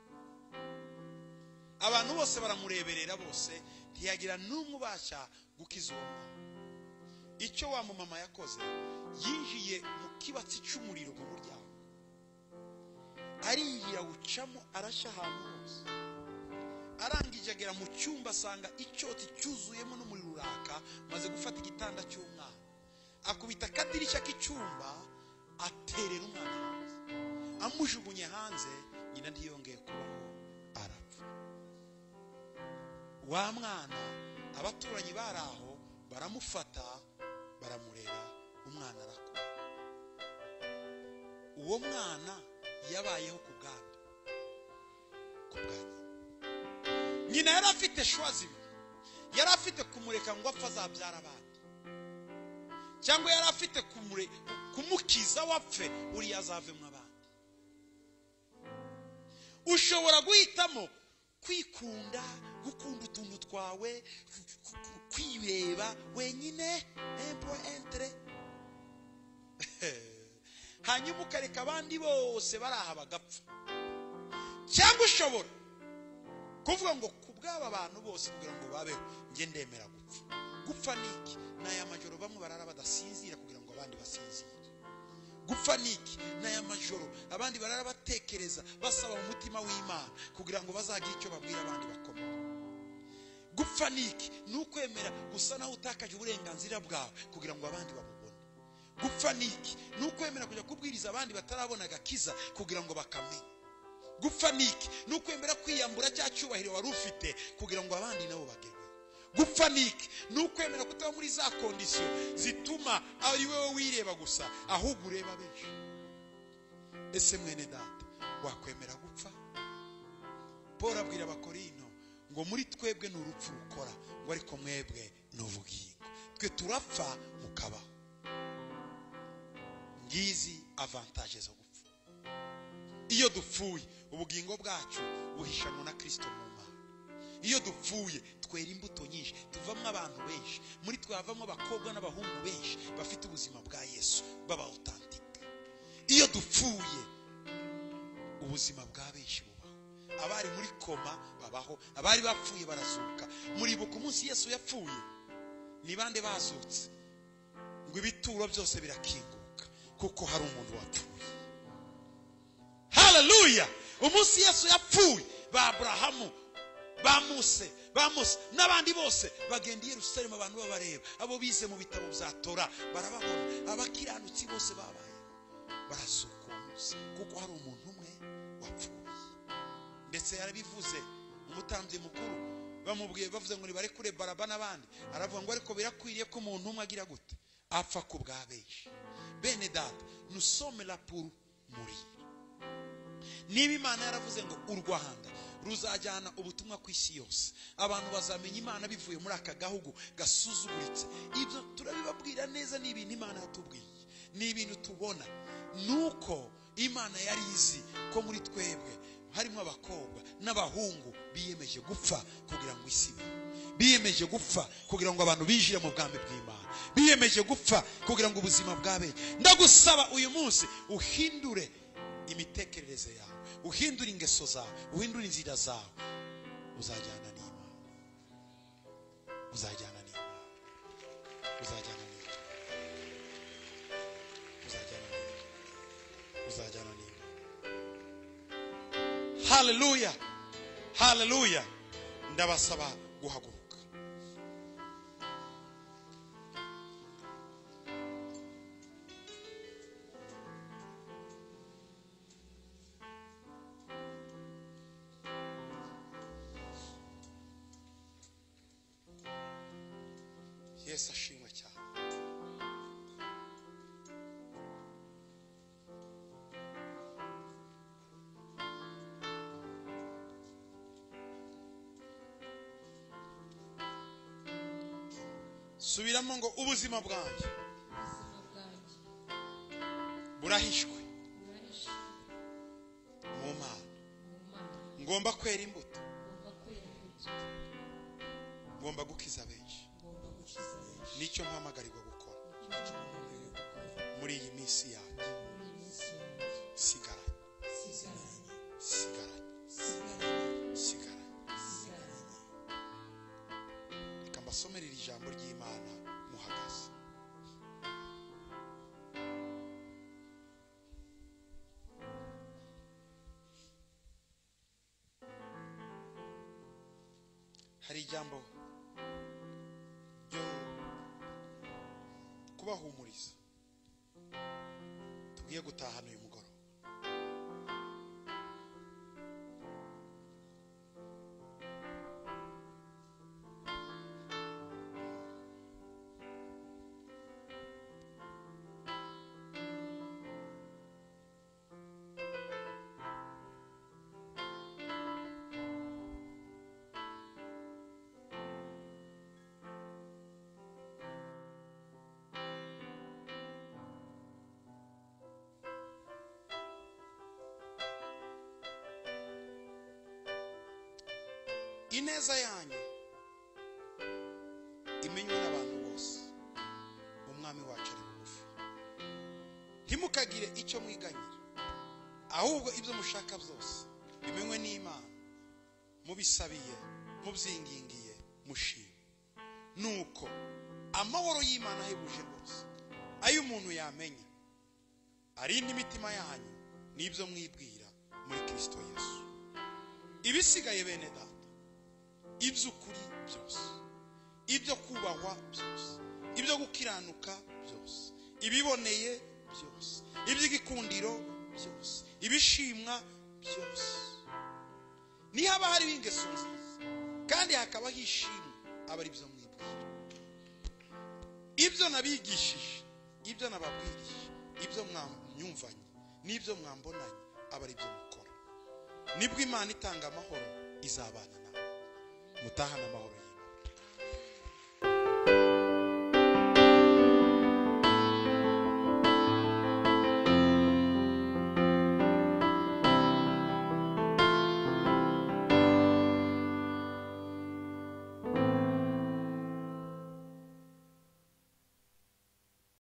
Abantu bose baramureberera, bose ntiyagira n'umwe ubasha gukiza uwo mwana. Icyo wa mumama yakoze, yinjiye mu kibatsi cy'umuriro mu muryango, arinjira wucamo arashya ahantu hose. Arangije agera mu cyumba asanga icyoti cyuzuyemo n'umuriro uraka, maze gufata igitanda cy'umwana, akubita akadirishya k'icyumba, aterera umwana hanze. Amujugunye hanze, nyina ntiyongeye kubaho, arapfa. Wa mwana abaturanyi bari aho baramufata baramurera, umwana arakura. Uwo mwana yabayeho ku bwanda, ku bwanyu. Nyina yari afite shwazi, yari afite kumureka ngo apfa azabyara abandi, cyangwa yari afite kumukiza wapfe uriya azavemo abandi. Ushobora guhitamo kwikunda, gukunda utuntu twawe, kwireba wenyine, entre hanyuma ukareka abandi bose baraha bagapfa. Cyangwa ushobora kuvuga ngo kubw'aba bantu bose kugira ngo babeho nge ndemera gupfa. Gupfa niki? N'aya majoro bamwe barara badasinzira kugira ngo abandi basinzire. Gupfa niki? N'aya majoro abandi barara batekereza basaba mu mutima w'Imana kugira ngo bazagire icyo babwira abandi bakomeye. Gupfa niki? Nukwemera gusa naho utakaje uburenganzira bwawe kugira ngo abandi babubone. Gupfa niki? Nukwemera kujya kubwiriza abandi batarabona agakiza kugira ngo bakamenye. Gupfa niki? Nukwemera kwiyambura cya cyubahiro wari ufite kugira ngo abandi nabo bagerweho. Gupfa niki? Nukwemera kutaba muri za kondisiyo zituma ari wewe wireba gusa, ahubwo ureba benshi. Ese mwene data, wakwemera gupfa? Paul abwira Abakorinto ngo muri twebwe n'urupfu rukora, ngo ariko mwebwe n'ubugingo. Twe turapfa mukabaho. Ngizi avantage zo gupfa. Iyo dupfuye ubugingo bwacu buhishanwa na Kristo mu Mana. Iyo dupfuye twera imbuto nyinshi, tuvamo abantu benshi, muri twe havamo abakobwa n'abahungu benshi bafite ubuzima bwa Yesu, baba authentique. Iyo dupfuye ubuzima bwa benshi bubaho. Abari muri koma babaho, abari bapfuye barazuka. Muribuka umunsi Yesu yapfuye, ni bande bazutse? Ngo ibituro byose birakinguka kuko hari umuntu wapfuye. Hallelujah! Umunsi Yesu yapfuye, ba Abrahamu, ba Mose n'abandi bose bagenda i Yerusalemu, abantu babareba, abo bize mu bitabo bya Tora barababona, abakiranutsi bose babaye barazuka umunsi kuko hari umuntu umwe wapfuye. Ndetse yarabivuze umutambyi mukuru bamubwiye bavuze ngo nibarekure Baraba n'abandi, aravuga ngo ariko birakwiriye ko umuntu umwe agira gute apfa ku bwa benshi. Bene data, nous sommes là pour mourir. Niba Imana yaravuze ngo u Rwanda ruzajyana ubutumwa ku isi yose, abantu bazamenya Imana bivuye muri aka gahugu gasuzuguritse, ibyo turabibabwira neza. Ni ibintu Imana yatubwiye, ni ibintu tubona. Nuko Imana yari izi ko muri twebwe harimo abakobwa n'abahungu biyemeje gupfa kugira ngo isi ibe, biyemeje gupfa kugira ngo abantu binjire mu bwami bw'Imana, biyemeje gupfa kugira ngo ubuzima bwabe. Ndagusaba uyu munsi uhindure imitekerereze yawe, uhindure ingeso zawe, uhindure inzira zawe, uzajyana n'Imana, uzajyana n'Imana, uzajyana n'Imana, uzajyana n'Imana, uzajyana n'Imana. Haleluya, haleluya. Ndabasaba guhaguruka. Yesu ashimwe cyane. Subiramo ngo ubuzima bwanjye burahishwe mu Mana, ngomba kwera imbuto, ngomba gukiza benshi. Nicyo mpamagarirwa gukora muri iyi minsi yacu. Sigaranye, sigaranye, sigaranye. Reka mbasomere iri jambo ry'Imana muhagaze. Hari ijambo ryo kubahumuriza tugiye gutahana uyu mugoroba. Ineza yanyu imenywe n'abantu bose, umwami wacu ari bugufi. Ntimukagire icyo mwiganyira, ahubwo ibyo mushaka byose bimenywe n'Imana, mubisabiye, mubyingingiye, mushime. Nuko amahoro y'Imana ahebuje rwose, ayo umuntu yamenya, arinda imitima yanyu n'ibyo mwibwira muri Kristo Yesu. Ibisigaye bene data, iby'ukuri byose, ibyo kubahwa byose, ibyo gukiranuka byose, ibiboneye byose, iby'igikundiro byose, ibishimwa byose, nihaba hariho ingeso nziza kandi hakaba hishimwe, aba ari byo mwibwira. Ibyo nabigishije, ibyo nababwirije, ibyo mwanyumvanye n'ibyo mwambonanye, aba ari byo mukora. Nibwo Imana itanga amahoro izabana nawe, mutahana amahoro.